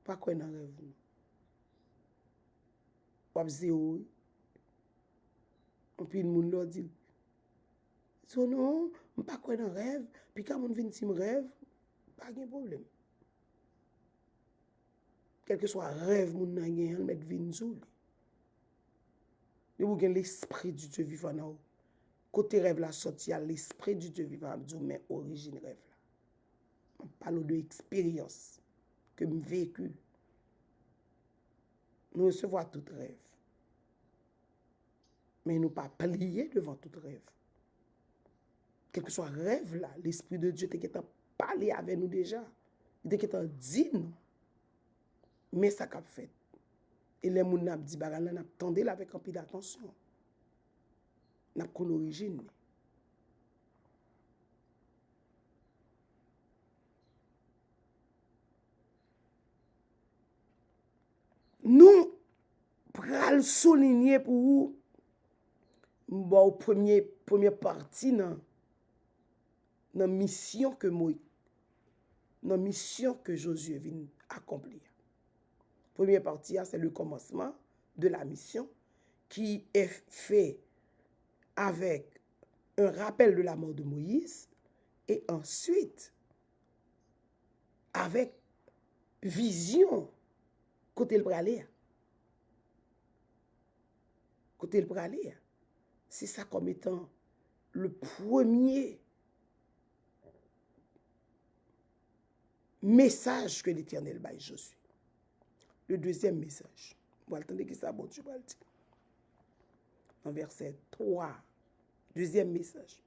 Pas quoi dans rêve. Wap zéro. Et puis le monde leur dit so non, je pas quoi dans rêve, puis quand on vient me rêve, pas de problème. Quel que soit rêve mon nan gen, mettre vin sou. Vous avez l'esprit du Dieu vivant là. Côté rêve la sorti à l'esprit du Dieu vivant, mais origine rêve là. On parle de expérience que me vécu. Nous recevons tout rêve. Mais nous pas plier devant tout rêve. Quel que soit rêve là, l'esprit de Dieu était parlé avec nous déjà. Il était dit nous. Mais ça qu'a fait. Et les moun n'a dit bagala n'a tendé là avec un peu d'attention. N'a qu'on origine. Nous pral souligner pour vous bon première partie dans mission que Moïse dans mission que Josué vient accomplir. Première partie c'est le commencement de la mission qui est fait avec un rappel de la mort de Moïse et ensuite avec vision côté le praler. Côté le praler. C'est ça comme étant le premier message que l'Éternel baille Josué. Le deuxième message. Vous attendez qui ça, bon Dieu va le dire. En verset 3, deuxième message.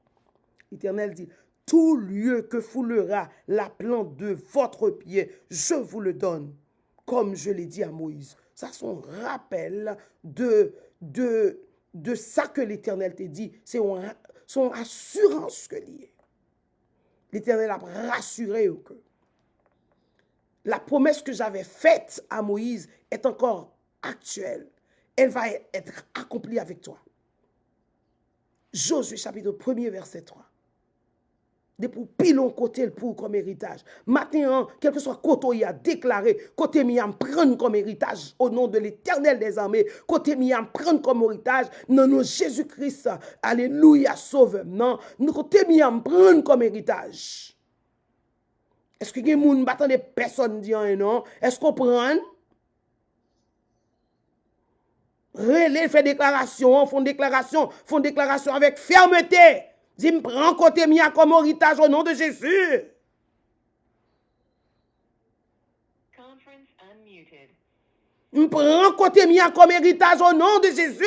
L'Éternel dit, tout lieu que foulera la plante de votre pied, je vous le donne, comme je l'ai dit à Moïse. Ça, c'est un rappel de ça que l'Éternel t'a dit. C'est son assurance que lié. L'Éternel a rassuré que la promesse que j'avais faite à Moïse est encore actuelle. Elle va être accomplie avec toi. Josué chapitre 1er verset 3. De pour pilon côté le pour comme héritage. Maintenant, quel que soit côté il a déclaré, côté mi en prendre comme héritage au nom de l'Éternel des armées, côté mi en prendre comme héritage, non non Jésus-Christ, alléluia, sauve, non, nous côté mi en prendre comme héritage. Est-ce que les gens ne battent personne dit non? Est-ce qu'on prend? Relais fait déclaration, font déclaration avec fermeté. Dis me prends côté mien comme héritage au nom de Jésus. Me prends côté mien comme héritage au nom de Jésus.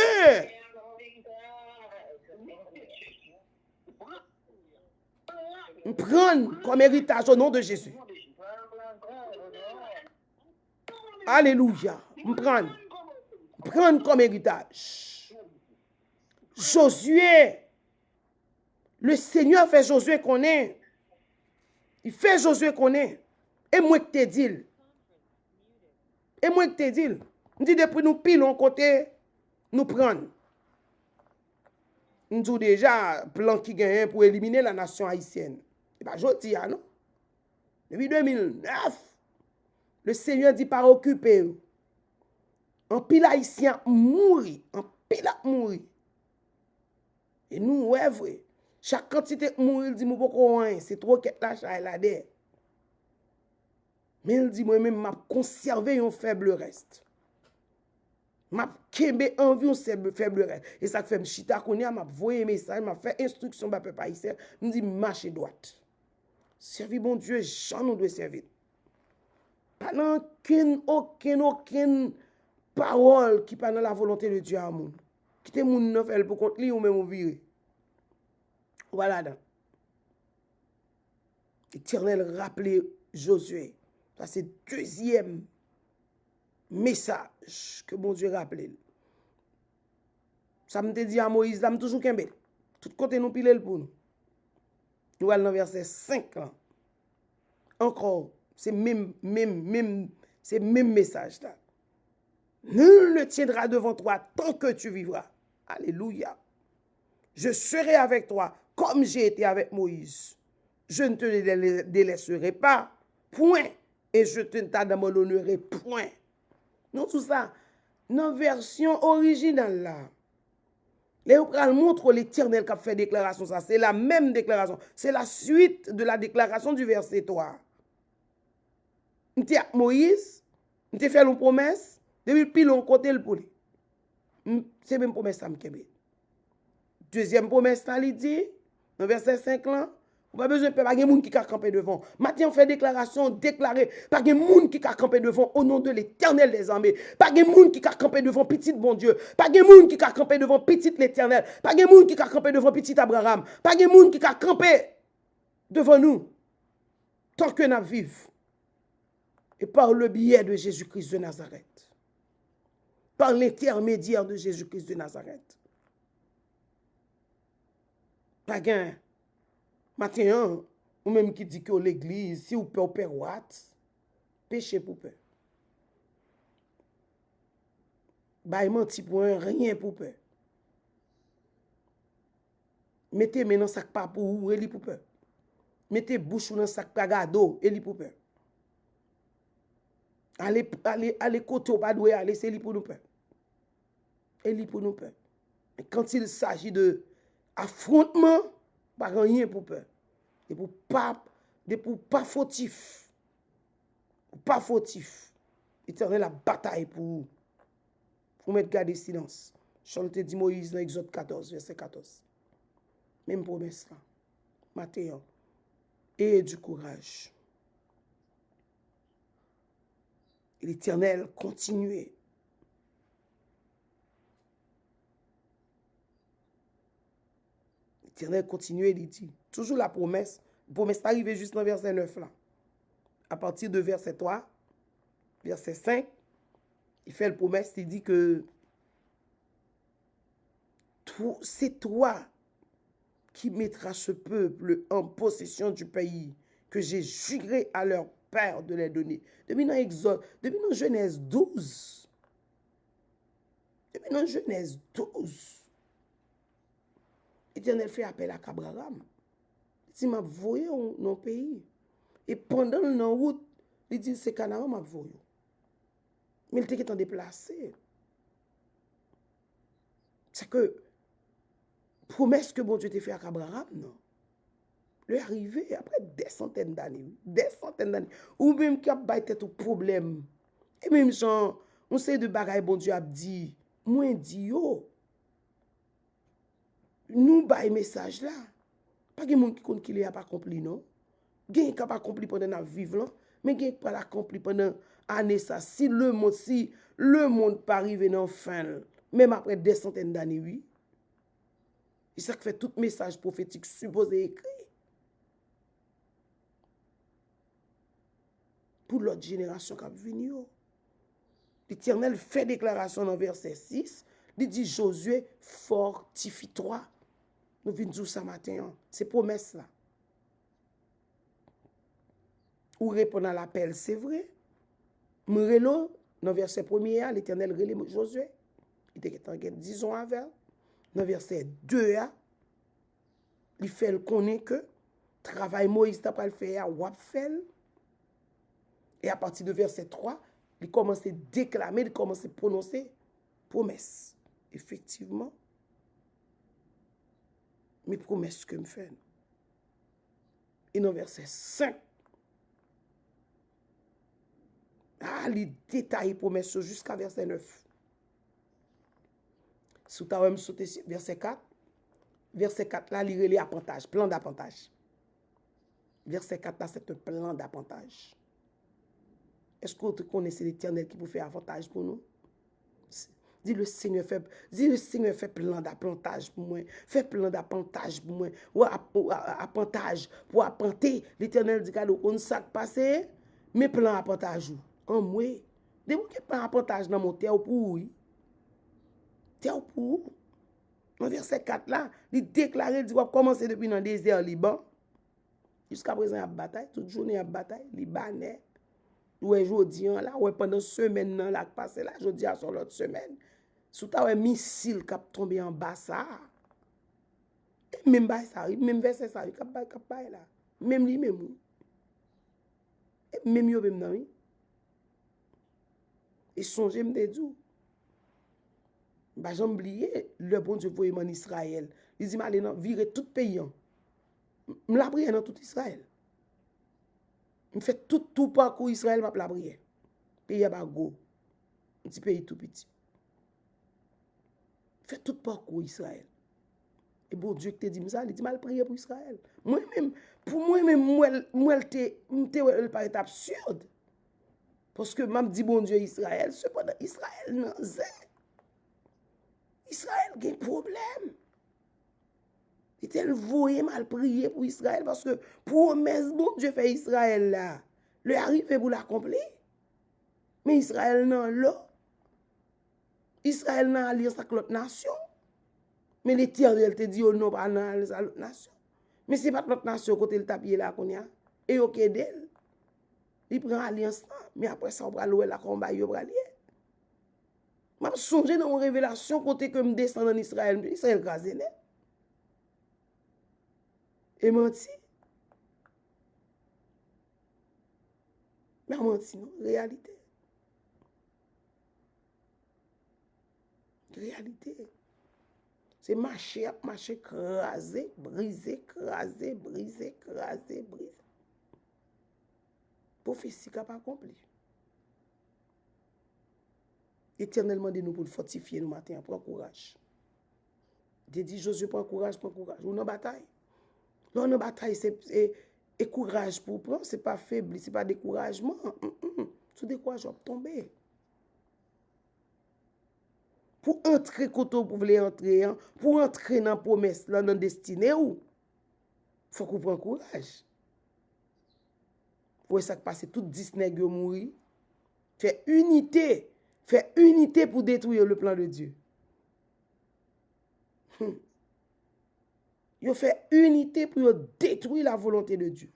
Me prends comme héritage au nom de Jésus. Alléluia. Me prends comme héritage. Josué. Le Seigneur fait Josué connaître. Il fait Josué connaître. Et moi que te dis. Et moi que te dis. On dit depuis nous pilons côté, nous prenons. On dit déjà plan qui gagne pour éliminer la nation haïtienne. Et pas jodi non. Depuis 2009, le Seigneur dit pas occuper. Un pile haïtien mourit, un pile mourit. Et nous ouais vrai. Chaque quantité mourir, il dit moi pas rien, c'est trop qu'être là chaille là dedans. Mais il dit moi même m'a conserver un faible reste. M'a kembe envie un faible reste. Et ça fait me chita connait m'a voyer message, m'a fait instruction ba peuple haïtien, me dit marcher droite. Servir bon Dieu, Jean nous doit servir. Pas aucune parole qui pas dans la volonté de Dieu à monde. Qui te moun nan fait pour contre lui ou même ou virer. Voilà donc. L'Éternel rappelait Josué. Ça c'est deuxième message que bon Dieu rappelait. Ça me dit à Moïse, ça me toujours kembe. Tout côté nous pile pour nous. Nous allons dans verset 5 là. Encore, c'est même message là. Nul ne tiendra devant toi tant que tu vivras. Alléluia. Je serai avec toi comme j'ai été avec Moïse. Je ne te délaisserai pas, point. Et je ne t'abandonnerai, point. Non, tout ça, dans la version originale là. Léopold montre l'Éternel qui a fait déclaration, ça. C'est la même déclaration. C'est la suite de la déclaration du verset 3. Moïse, nous avons fait une promesse, depuis pile on côté le poulet. C'est même promesse ça me kebe. Deuxième promesse, il dit, dans verset 5 là, pas besoin de pas de monde qui a campé devant. Maintenant, on fait déclaration, déclarer, pas de monde qui a campé devant au nom de l'Éternel des armées. Pas de monde qui a campé devant petit bon Dieu. Pas de monde qui a campé devant petit l'Éternel. Pas de monde qui a campé devant petit Abraham. Pas de monde qui a campé devant nous. Tant que nous vivons. Et par le biais de Jésus-Christ de Nazareth. Par l'intermédiaire de Jésus-Christ de Nazareth. Pas gain. Maintenant, ou même qui dit que l'église, si vous pouvez faire what, péché pour peur. Bah, menti pour rien pour peur. Mettez maintenant sac pas pour vous, et pour peur. Mettez bouche dans sac pas gado, et pour peur. Allez côté au pas doué, allez, c'est lui pour nous peur. Et lui pour nous peur. Et quand il s'agit de affrontement, pas rien pour peur. Et pour pas fautif. Pas fautif. Éternel la bataille pour vous. Vous mettre garder silence. Chante dit Moïse dans Exode 14, verset 14. Même promesse là. Matthieu. Et du courage. Et l'Éternel continuait L'Éternel continue, il dit, toujours la promesse est arrivée juste dans verset 9 là. À partir de verset 3, verset 5, il fait la promesse, il dit que c'est toi qui mettras ce peuple en possession du pays que j'ai juré à leur père de les donner. Depuis dans Exode, depuis dans Genèse 12, l'Éternel fait appel à Abraham. Il m'a voyé dans le pays. Et pendant la route, il dit c'est Canaan m'a voyé. Mais il était déplacé. C'est que promesse que bon Dieu t'a fait à Abraham, non. Le arrivé après des centaines d'années. Ou même qui a battu tout problème. Et même genre, on sait de bagaille bon Dieu a dit, moi dit yo. Nous bail message là. Pas de monde qui compte qu'il a pas accompli non. Gen qui pas accompli pendant la vivre là, mais gen pas accompli pendant année ça. Si le monde pas arrivé dans fin, même après des centaines d'années oui. C'est ça qui fait tout message prophétique supposé écrit. Pour l'autre génération qui va venir. L'Éternel fait déclaration dans verset 6. Il dit Josué, fortifie-toi. Nous venons dire ça matin. C'est promesse là. Ou répondre à l'appel, c'est vrai. Mrelo, dans verset 1er, l'Éternel relève Josué. Il était 10 ans avant. Dans verset 2, il fait le connaître que travail Moïse n'a pas le fait, ou fait. Et à partir de verset 3, il commence à déclamer, il commence à prononcer promesse. Effectivement, mes promesses que me fais. Et dans verset 5, il détaille promesses jusqu'à verset 9. Si tu as sauté verset 4, verset 4 là, il relève appontage, plan d'appontage. Verset 4 là, c'est un plan d'appontage. Est-ce que vous connaissez l'Éternel qui peut faire avantage pour nous? Dis le Seigneur fait plan d'appontage pour moi. Fait plan d'appontage pour moi. Ou appontage pour apponter. L'Éternel dit qu'on sac passé, mais plan appontage en moi. De vous qui plan appontage dans mon terre pour oui. Terre pour. Dans verset 4 là, il déclare, il dit qu'on commencer depuis dans le désert Liban. Jusqu'à présent, il y a bataille, toute journée il y a bataille, Libanais. Ouais, jodi là, ouais, pendant semaine là, passé là, jodi à sur l'autre semaine. Sous ta ouais, missile qui a tombé en bas ça. Et même bas ça, même verset ça, il a là. Même lui, même oui. Et même yo, même non, oui. Et songez me dit, bah, j'ai oublié, le bon Dieu voyait en Israël. Il dit, allez, virer tout pays. Je la prière dans tout Israël. Je fais tout parcours Israël, je la prière. Pays à go. Un petit pays tout petit. Je fais tout parcours Israël. Et bon Dieu qui te dit ça, il dit mal prier pour Israël. Moi-même, pour moi-même, moi, elle paraît absurde. Parce que m'a dit bon Dieu Israël, cependant Israël non c'est. Israël a un problème. Il était voyé mal prier pour Israël parce que promesse bon Dieu fait Israël là. Le arrivé pour l'accomplir. Mais Israël non là. Israël n'a alliance avec l'autre nation. Mais l'Éternel te dit, oh non, pas dans l'autre nation. Mais ce n'est pas l'autre nation côté le tapis là qu'on y a. Et ok d'elle. Il prend alliance là. Mais après ça, on va louer la combat, il va lier. Je songe dans une révélation côté que je descends en Israël. Israël grasé net. Et menti. Mais menti, non? Réalité. Réalité. C'est marcher, craser, briser. Prophétie qui n'a pas accompli. Éternellement, de nous pour fortifier nous matin, prends courage. J'ai dit, Josué, prends courage. Ou dans bataille. Là, dans bataille, c'est courage pour prendre, ce n'est pas faible, ce n'est pas découragement. Tout découragement tomber. pour entrer koto pour vouloir entrer, hein, pour entrer dans la promesse, là, dans la destinée, ou, faut qu'on prenne courage. Pour ça que passe tout 10 nègres mourir. Fait unité pour détruire le plan de Dieu. Yo fait unité pour détruire la volonté de Dieu.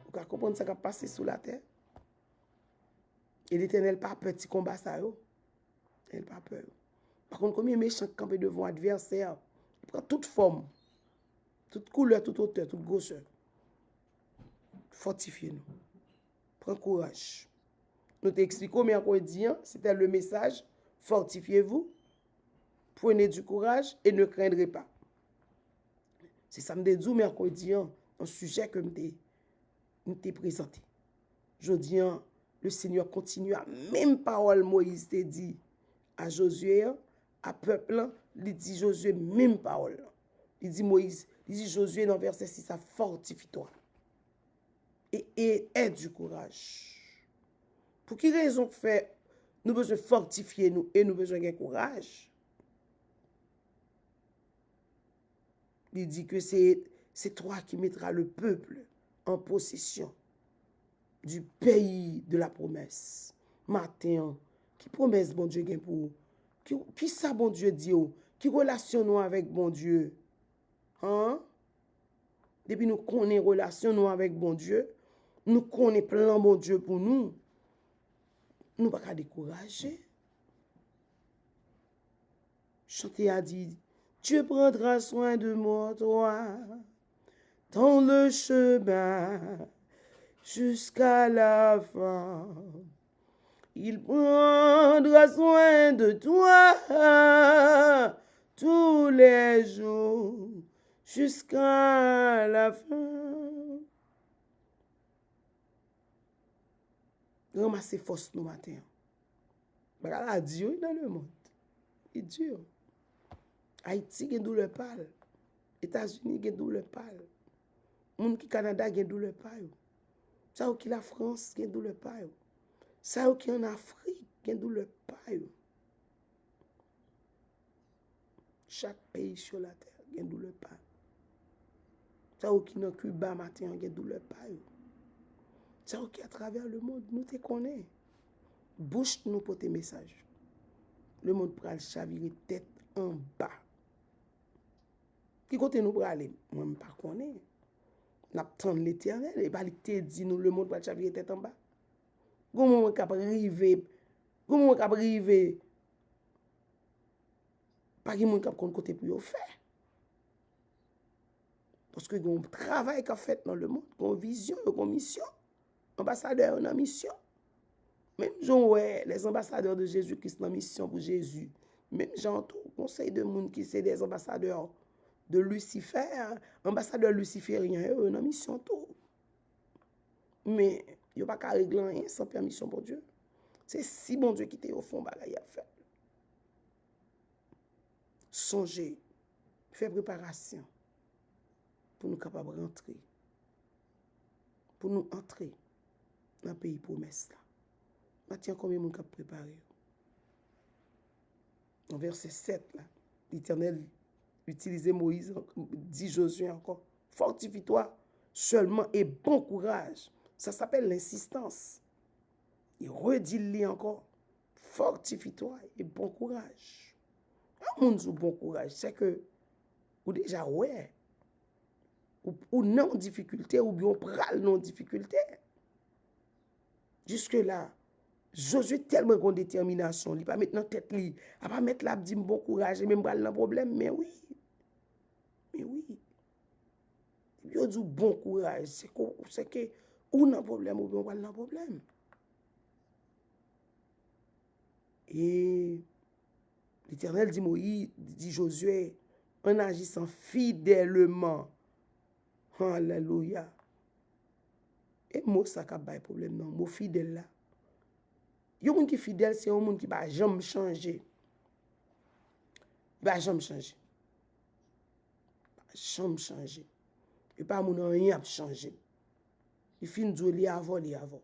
Vous pouvez comprendre ça qui a passé sous la terre. Et l'Éternel pas peur petit combat ça yo. Il pas peur. Par contre, combien de méchants campent devant adversaire, il prend toute forme, toute couleur, toute hauteur, toute grosseur. Fortifiez-nous. Prends courage. Nous t'expliquons mercredi, c'était le message. Fortifiez-vous, prenez du courage et ne craindrez pas. C'est ça me dit mercredi, un sujet que je t'ai présenté. Je dis, le Seigneur continue à même parole Moïse t'a dit à Josué, à peuple, il dit Josué même parole. Il dit Moïse, il dit Josué dans verset 6, ça fortifie-toi. Et aie du courage. Pour quelle raison fait nous besoin fortifier nous et nous besoin de courage? Il dit que c'est toi qui mettras le peuple en possession du pays de la promesse. Matin, qui promesse bon Dieu pour vous? Qui ça bon Dieu dit? Qui relation nous avec bon Dieu? Hein? Depuis nous connaissons relation nous avec bon Dieu, nous connaissons plan bon Dieu pour nous. Nous ne pouvons pas décourager. Chanter a dit, Dieu prendra soin de moi, toi, dans le chemin, jusqu'à la fin. Il prendra soin de toi tous les jours, jusqu'à la fin. Ramasser force nous matin. La Dieu dans le monde. Il est dur. Haïti a douleur pâle. États-Unis a douleur pâle. Moun qui Canada a douleur pâle. Ça ou qui la France a douleur pâle. Ça ou qui en Afrique a douleur pâle. Chaque pays sur la terre a douleur pâle. Ça ou qui dans Cuba matin a douleur pâle. Ça ou qui à travers le monde nous te connaît. Bouche nous pour tes messages. Le monde pral chavirer tête en bas. Qui côté nous pral aller? Moi je pas connais. N'attend l'Éternel et pas il te dit nous le monde pral chavirer tête en bas. Comment cap river? Comment cap river? Pas qui monde cap kon côté pour yo faire. Parce que gon travail qu'a fait dans le monde, gon vision, gon mission. Ambassadeur en mission. Même gens, ouais, les ambassadeurs de Jésus-Christ en mission pour Jésus. Même gens, tout conseil de monde qui c'est des ambassadeurs de Lucifer, ambassadeurs lucifériens, eux, en mission tout. Mais, il n'y a pas qu'à régler rien sans permission pour Dieu. C'est si bon Dieu qui était au fond, bagaille à faire. Songez, faire préparation pour nous capables de rentrer. Pour nous entrer dans le pays promesse là. Maintenant, combien de monde a préparé? En verset 7, là, l'Éternel utilisait Moïse, dit Josué encore, fortifie-toi seulement et bon courage. Ça s'appelle l'insistance. Il redit-le encore, fortifie-toi et bon courage. Un monde sous bon courage, c'est que, ou déjà, ouais, ou non difficulté, ou bien pral non difficulté. Jusque-là, Josué tellement de détermination, il pas mettre dans tête li, a pas mettre là dit bon courage et même pas le problème, mais oui. Mais oui. Il dit bon courage, c'est que ou n'a problème ou bien pas le problème. Et l'Éternel dit Moïse, dit Josué, en agissant fidèlement. Alléluia. Et moi ça ka bay problème non, moi fidèle là. Yon moun qui fidèle, c'est un monde qui va jamais changer. Il va jamais changer. Jamais changer. Et pas moun rien a changer. Il fin dire li avant.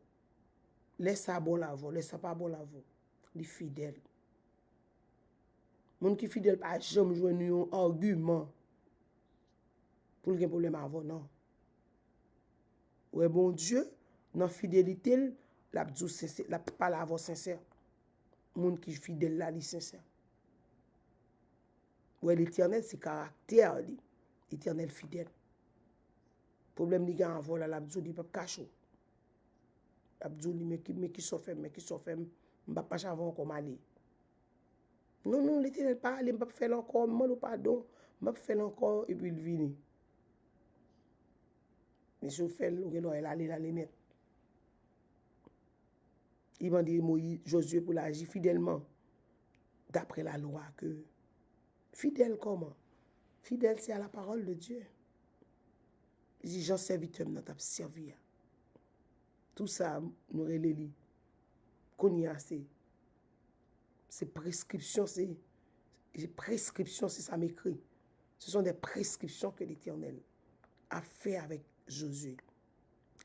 Laisse ça bon l'avant, laisse ça pas bon l'avant. Il fidèle. Moun qui fidèle pas jamais joindre un argument pour le problème avant non. Ouais bon Dieu, dans fidélité, la dou sincère, la parole avant sincère. Moun qui fidèle là, li sincère. Ouais l'Éternel c'est caractère li. L'Éternel fidèle. Problème li gan avant la dou li pas cacher. Abdou li mais qui sont fait, m'pa pas avant comme aller. Non, l'Éternel pas aller, m'pa faire encore, m'en pardon, m'pa faire encore et puis il vini. Mais si on fait le aller net. Il m'a dit Moïse, Josué pour l'agir fidèlement d'après la loi que fidèle comment? Fidèle c'est à la parole de Dieu. Il dit Jean serviteur n'a t'a servi. Tout ça nous relève. Qu'on y a c'est prescriptions, c'est ça m'écrit. Ce sont des prescriptions que l'Éternel a fait avec Josué.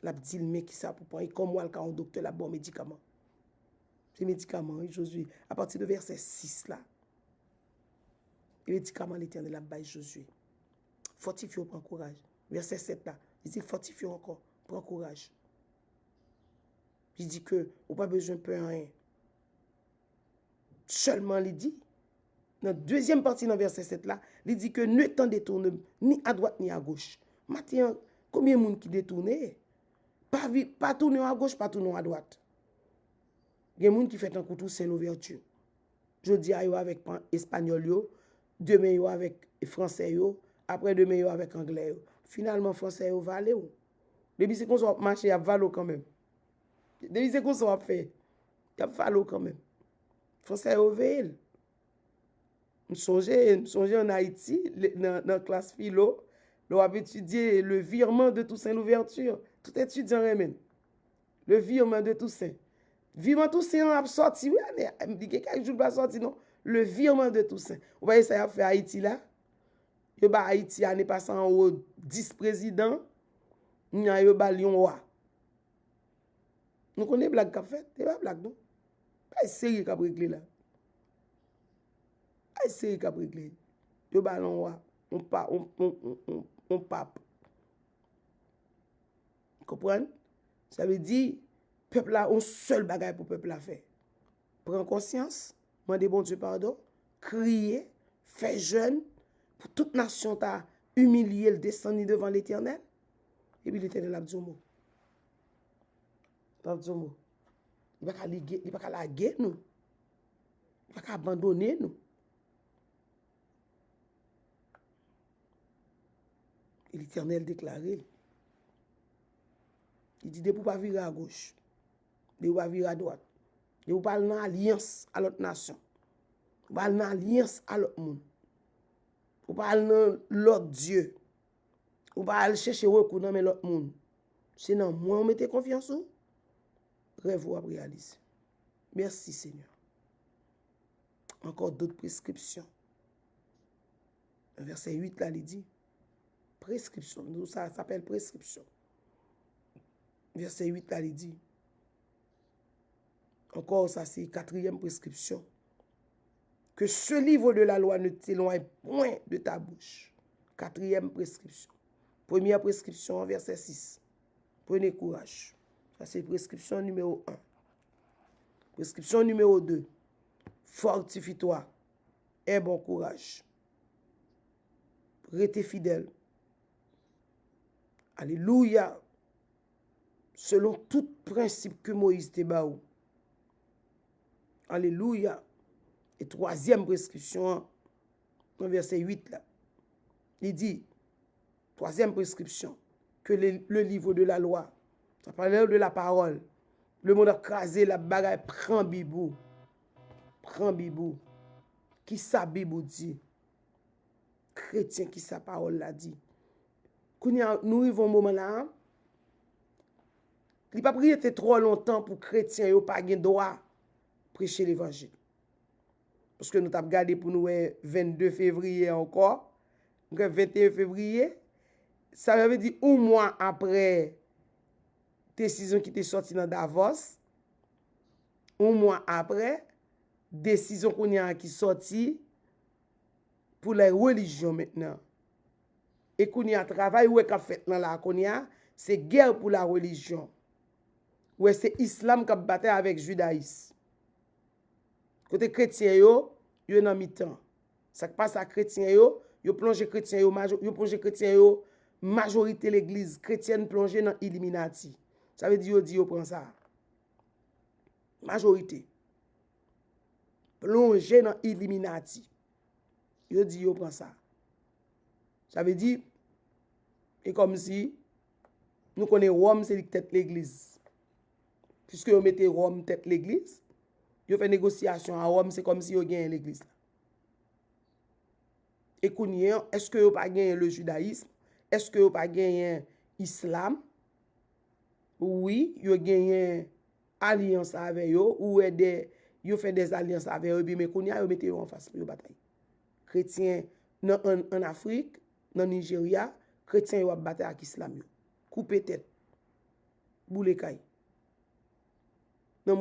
La dit mais qui ça pour prendre comme moi quand un docteur la bon médicament. C'est médicament Josué à partir de verset 6 là. Les médicaments l'Éternel a baillé Josué. Fortifie prends courage. Verset 7 là, il dit fortifie encore, prends courage. Il dit que on pas besoin de peur rien. Seulement il dit dans la deuxième partie dans verset 7 là, il dit que ne t'en détourne ni à droite ni à gauche. Maintenant, combien de monde qui détourne? Pas tourner à gauche, pas tourner à droite. Il y a des gens qui font un coup c'est l'ouverture. Je dis à eux avec espagnol yo, demain yo avec français yo, après demain yo avec anglais yo. Finalement français yo va aller. Depuis c'est qu'on soit marcher à valo quand même. Depuis c'est qu'on soit fait, il y a valo quand même. Français yo veille. Je songe en Haïti dans la classe philo, on a étudié le virement de Toussaint l'ouverture. Tout étudiant remène. Le virement de Toussaint. Virement Toussaint a sorti, oui, il dit que quelques jours pas sorti non. Le virement de Toussaint. Vous voyez ça a fait Haïti là. Yo ba Haïti année passant en haut 10 présidents, nya yo ba lion roi. Nous connaissons blague qu'a fait, c'est pas blague non. Pas sérieux qu'a réglé là. Pas sérieux qu'a réglé. Yo ba lion roi, on pape. Comprenez? Ça veut dire peuple là un seul bagage pour peuple là faire. Prends conscience, demander bon Dieu pardon, crier, faire jeûne pour toute nation t'a humilier, le descendre devant l'Éternel. Et puis l'Éternel a dit mot. Pas dit mot. Il va pas la guerre nous. Il va pas abandonner nous. Et l'Éternel déclaré. Il dit de pour pas virer à gauche, de pas virer à droite. De pas aller en alliance à l'autre nation. De pas aller en alliance à l'autre monde. Ou pas aller dans l'autre Dieu. Ou pas aller chercher recours dans l'autre monde. C'est dans moi on mettez confiance ou rêve ou réaliser. Merci Seigneur. Encore d'autres prescriptions. Verset 8 là il dit prescription, nous ça s'appelle prescription. Verset 8 là il dit encore ça c'est quatrième prescription. Que ce livre de la loi ne t'éloigne point de ta bouche. Quatrième prescription. Première prescription, verset 6. Prenez courage. Ça, c'est prescription numéro 1. Prescription numéro 2. Fortifie-toi. Aie bon courage. Restez fidèle. Alléluia. Selon tout principe que Moïse te baou. Alléluia. Et troisième prescription, dans verset 8, là, il dit, troisième prescription, que le livre de la loi, ça parle de la parole, le monde a crasé la bagaille, prends bibou, qui sa bibou dit, chrétien qui sa parole l'a dit. Quand nous arrivons au moment là, il n'a pas pris trop longtemps pour chrétiens, il n'a pas de droit prêcher l'évangile. Parce que nous avons gardé pour nous 22 février encore. Donc 21 février, ça veut dire un mois après décision qui était sortie dans Davos. Un mois après, décision qu'on a qui sortie pour les religions maintenant. Et qu'on y a travail où est fait dans la qu'on y a, c'est guerre pour la religion. Ouais, c'est islam qui a battu avec judaïsme. Côté chrétien yo dans mi-temps. Ça passe à chrétien yo plongé chrétien yo majorité l'église chrétienne plongée dans Illuminati. Ça veut dire yo prend ça. Majorité plongé dans Illuminati. Yo prend ça. Ça veut dire et comme si nous connaissons Rome c'est tête l'église. Puisque vous mettez Rome tête l'église, vous faites négociation à Rome, c'est comme si vous gagnez l'église. Et est-ce que vous pas gagné le judaïsme? Est-ce que vous pas gagné l'islam? Oui, vous gagné alliance avec eux, ou vous fait des alliances avec eux, mais vous mettez en face pour bataille. Chrétiens en Afrique, dans le Nigeria, chrétiens ont battu avec l'islam. Couper tête, boule caille. Dans le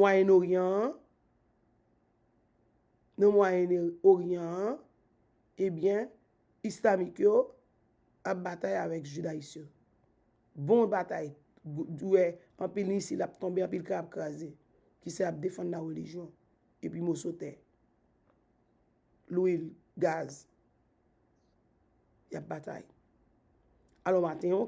Moyen-Orient, eh bien, islamique a bataille avec judaïsme. Bon bataille. En pile ici, il a tombé, en pile il a crasé. Qui s'est défendre la religion. Et puis, il sauté. L'huile, gaz. Il y a bataille. Alors, maintenant,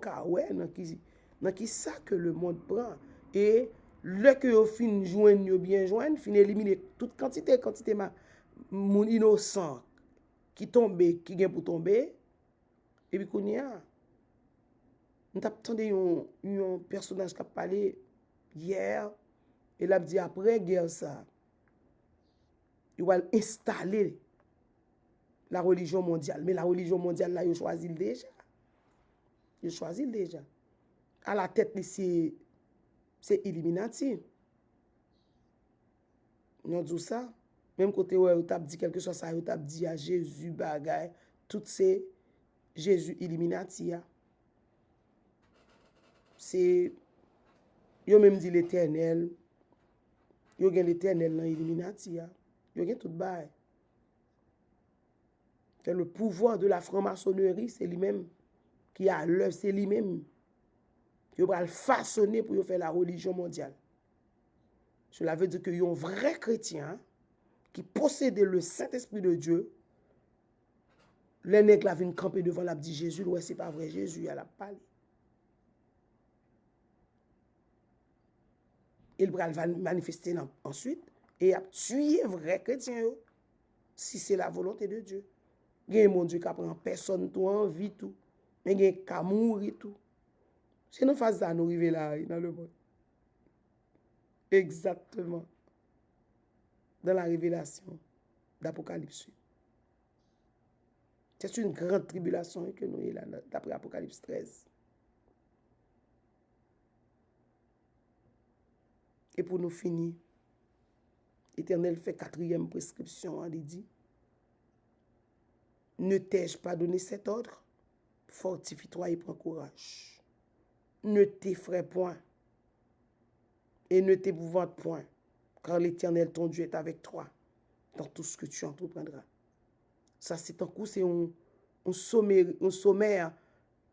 dans qui ça que le monde prend. Et le que vous fin joindre, bien joindre, fin éliminer toute quantité mon innocent qui tombe, qui vient pour tomber. Et puis, qu'on y a. Nous avons un personnage qui a parlé hier. Et il a dit après guerre ça. Il va installer la religion mondiale. Mais la religion mondiale, là, il choisit déjà. Il choisit déjà. À la tête, c'est Illuminati. Nous disons ça. Même côté où il a dit quelque chose, ça il a dit à Jésus, bagay, tout c'est Jésus Illuminati. C'est, il même dit l'éternel. Il y a l'éternel dans Illuminati. Il y a tout bail. C'est le pouvoir de la franc-maçonnerie, c'est lui-même qui a l'œuvre, c'est lui-même. Il va le façonner pour faire la religion mondiale. Cela veut dire qu'il y a un vrai chrétien qui possède le Saint-Esprit de Dieu. Les nègres viennent camper devant la dit Jésus, ouais, c'est pas vrai, Jésus, il a parlé. Il va manifester ensuite et a tué vrai chrétien si c'est la volonté de Dieu. Il y a mon Dieu qui prend personne tout en vie tout, mais il y a qui mourir tout. C'est nous faisons ça nous arriver là dans le monde. Exactement. Dans la révélation d'Apocalypse. C'est une grande tribulation que nous avons là d'après Apocalypse 13. Et pour nous finir, l'Éternel fait 4e prescription, il dit, ne t'ai-je pas donné cet ordre? Fortifie-toi et prends courage. Ne t'effraie point et ne t'épouvante point, car l'Éternel ton Dieu est avec toi dans tout ce que tu entreprendras. Ça, c'est un coup, c'est un sommaire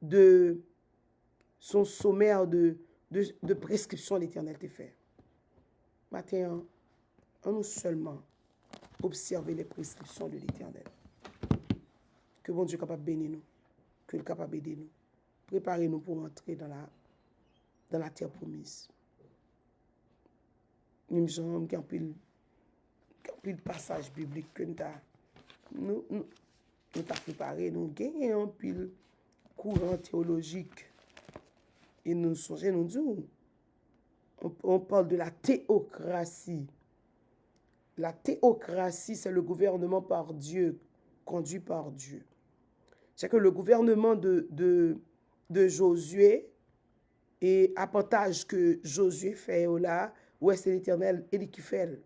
de prescription l'Éternel te fait. Maintenant, on nous seulement observer les prescriptions de l'Éternel. Que bon Dieu est capable de bénir nous, que il est capable d'aider nous. Préparez-nous pour entrer dans la terre promise. Nous sommes qui ont pris le passage biblique que nous avons préparé. Nous gagnons un pile courant théologique. Et nous songeons, nous disons, on parle de la théocratie. La théocratie, c'est le gouvernement par Dieu, conduit par Dieu. C'est que le gouvernement de Josué et appontage que Josué fait là, ouais, c'est l'Éternel, il qui fait.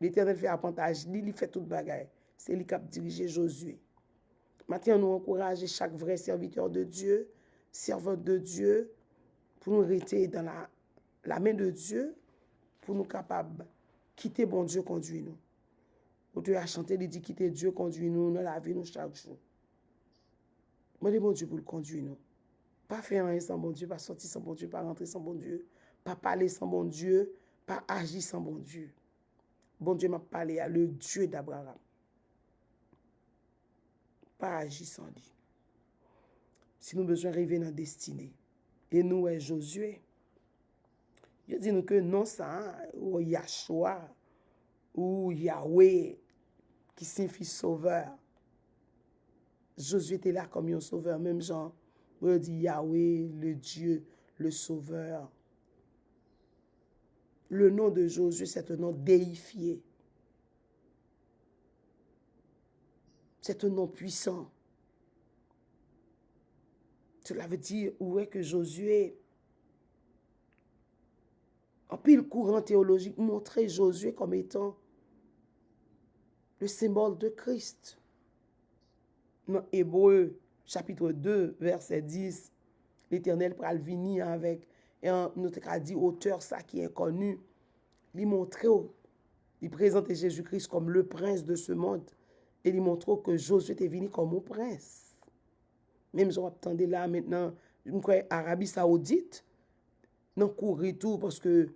L'Éternel fait appontage, il fait toute bagaille. C'est lui qui a dirigé Josué. Maintenant, nous encourageons chaque vrai serviteur de Dieu, servante de Dieu, pour nous rester dans la main de Dieu, pour nous capables de quitter bon Dieu conduit nous. Dieu a chanté, il dit quitter Dieu conduit nous dans la vie nous chaque jour. Demandez bon Dieu pour le conduire, nous. Pas faire rien sans bon Dieu, pas sortir sans bon Dieu, pas rentrer sans bon Dieu, pas parler sans bon Dieu, pas agir sans bon Dieu. Bon Dieu m'a parlé à le Dieu d'Abraham. Pas agir sans lui. Si nous besoin arriver dans la destinée, et nous, Josué, je dis nous que non, ça, ou Yahshua, ou Yahweh, qui signifie sauveur. Josué était là comme un sauveur, même Jean, on dit Yahweh, le Dieu, le sauveur. Le nom de Josué, c'est un nom déifié. C'est un nom puissant. Cela veut dire où est que Josué, en pile courant théologique, montrait Josué comme étant le symbole de Christ. Dans Hébreu, chapitre 2, verset 10, l'Éternel pral venir avec, et notre cas dit, auteur ça qui est connu, il montrait, il présentait Jésus-Christ comme le prince de ce monde, et il montrait que Josué était venu comme un prince. Même si on attendait là maintenant, je crois Arabie Saoudite, non courir tout parce que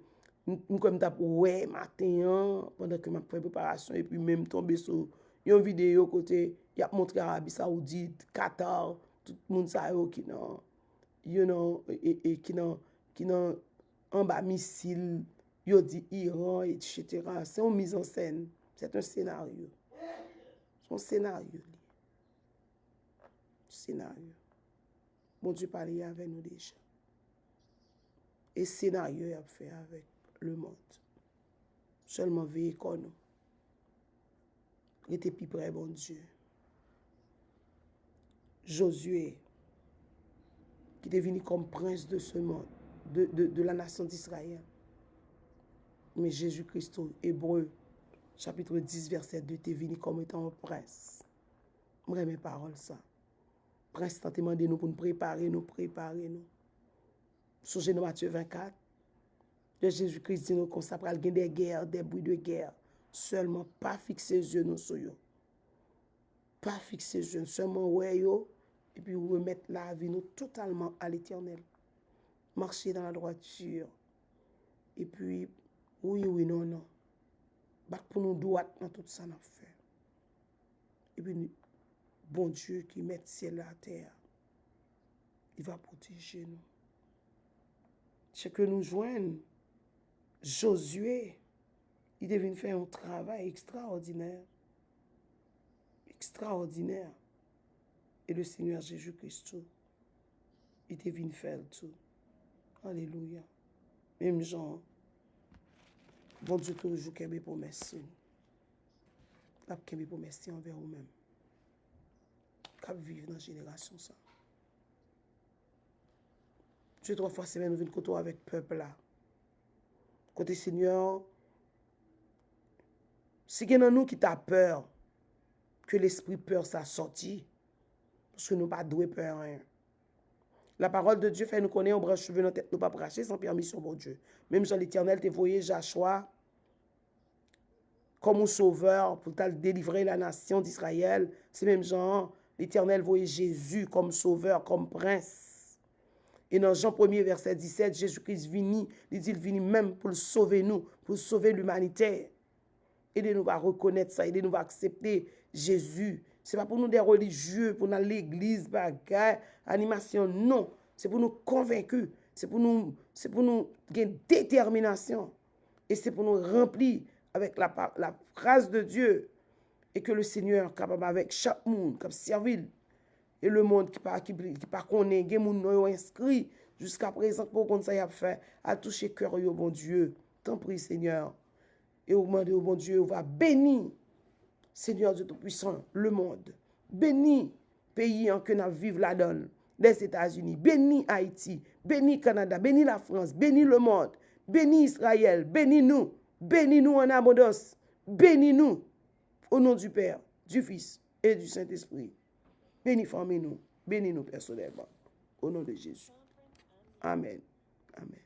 comme t'as ouais matin pendant que ma préparation et puis même tomber sur une vidéo côté il a montré Arabie Saoudite, Qatar, tout le monde ça qui non you know et qui non en bas missile, yo dit Iran etc. C'est une mise en scène, c'est un scénario. C'est un scénario. Scénario. Bon Dieu parlait avec nous déjà. Et scénario il a fait avec le monde. Seulement veiller comme nous. Il était plus près, bon Dieu. Josué, qui est devenu comme prince de ce monde, de la nation d'Israël. Mais Jésus-Christ, Hébreu, chapitre 10, verset 2, est venu comme étant un prince. Je mes paroles ça. Prince, tant demandé nous pour nous préparer, nous. Songez dans Matthieu 24. Jésus-Christ dit nous qu'on s'apprend des guerres, des bruits de guerre. Seulement pas fixer les yeux nous sur eux. Pas fixer les yeux, seulement ouais yo, et puis remettre la vie nous totalement à l'Éternel. Marcher dans la droiture. Et puis, oui, non. Bac pour nous droite dans tout ça nous fait. Et puis, bon Dieu qui met ciel à terre, il va protéger nous. C'est que nous joignons Josué, il devait faire un travail extraordinaire. Extraordinaire. Et le Seigneur Jésus-Christ, il devait faire tout. Alléluia. Même Jean, bon Dieu toujours qu'il y ait des promesses. Il y a des promesses envers vous-même. Qu'il vivre dans la génération ça. Dieu 3 fois semaine, nous venons côté avec le peuple là. Côté Seigneur, si il y a nous qui t'a peur, que l'esprit peur ça sorti, parce que nous pas doué peur rien. La parole de Dieu fait nous connaître, on branche cheveux dans la tête, nous pas bracher sans permission bon Dieu. Même Jean l'Éternel te voyé Joshua comme un sauveur pour délivrer la nation d'Israël. C'est même Jean l'Éternel voyait Jésus comme sauveur, comme prince. Et dans Jean 1er, verset 17, Jésus-Christ vini, il dit, il vini même pour sauver nous, pour sauver l'humanité. Aidez-nous à reconnaître ça, aidez-nous à accepter Jésus. Ce n'est pas pour nous des religieux, pour nous à l'église, bagaille, animation, non. C'est pour nous convaincre, c'est pour nous gagner détermination. Et c'est pour nous remplir avec la phrase de Dieu. Et que le Seigneur, capable avec chaque monde, comme servile, et le monde qui pas connaît, qui moun inscrit jusqu'à présent pour qu'on ça y a fait, à toucher cœur au bon Dieu. T'en prie Seigneur. Et au monde au bon Dieu, on va bénir Seigneur Dieu Tout-Puissant, le monde. Bénis pays en que nous vivons là-dedans, les États-Unis. Bénis Haïti, bénis Canada, bénis la France, bénis le monde. Bénis Israël, bénis-nous. Bénis-nous en abondance. Bénis-nous au nom du Père, du Fils et du Saint-Esprit. Bénis-nous personnellement. Au nom de Jésus. Amen. Amen.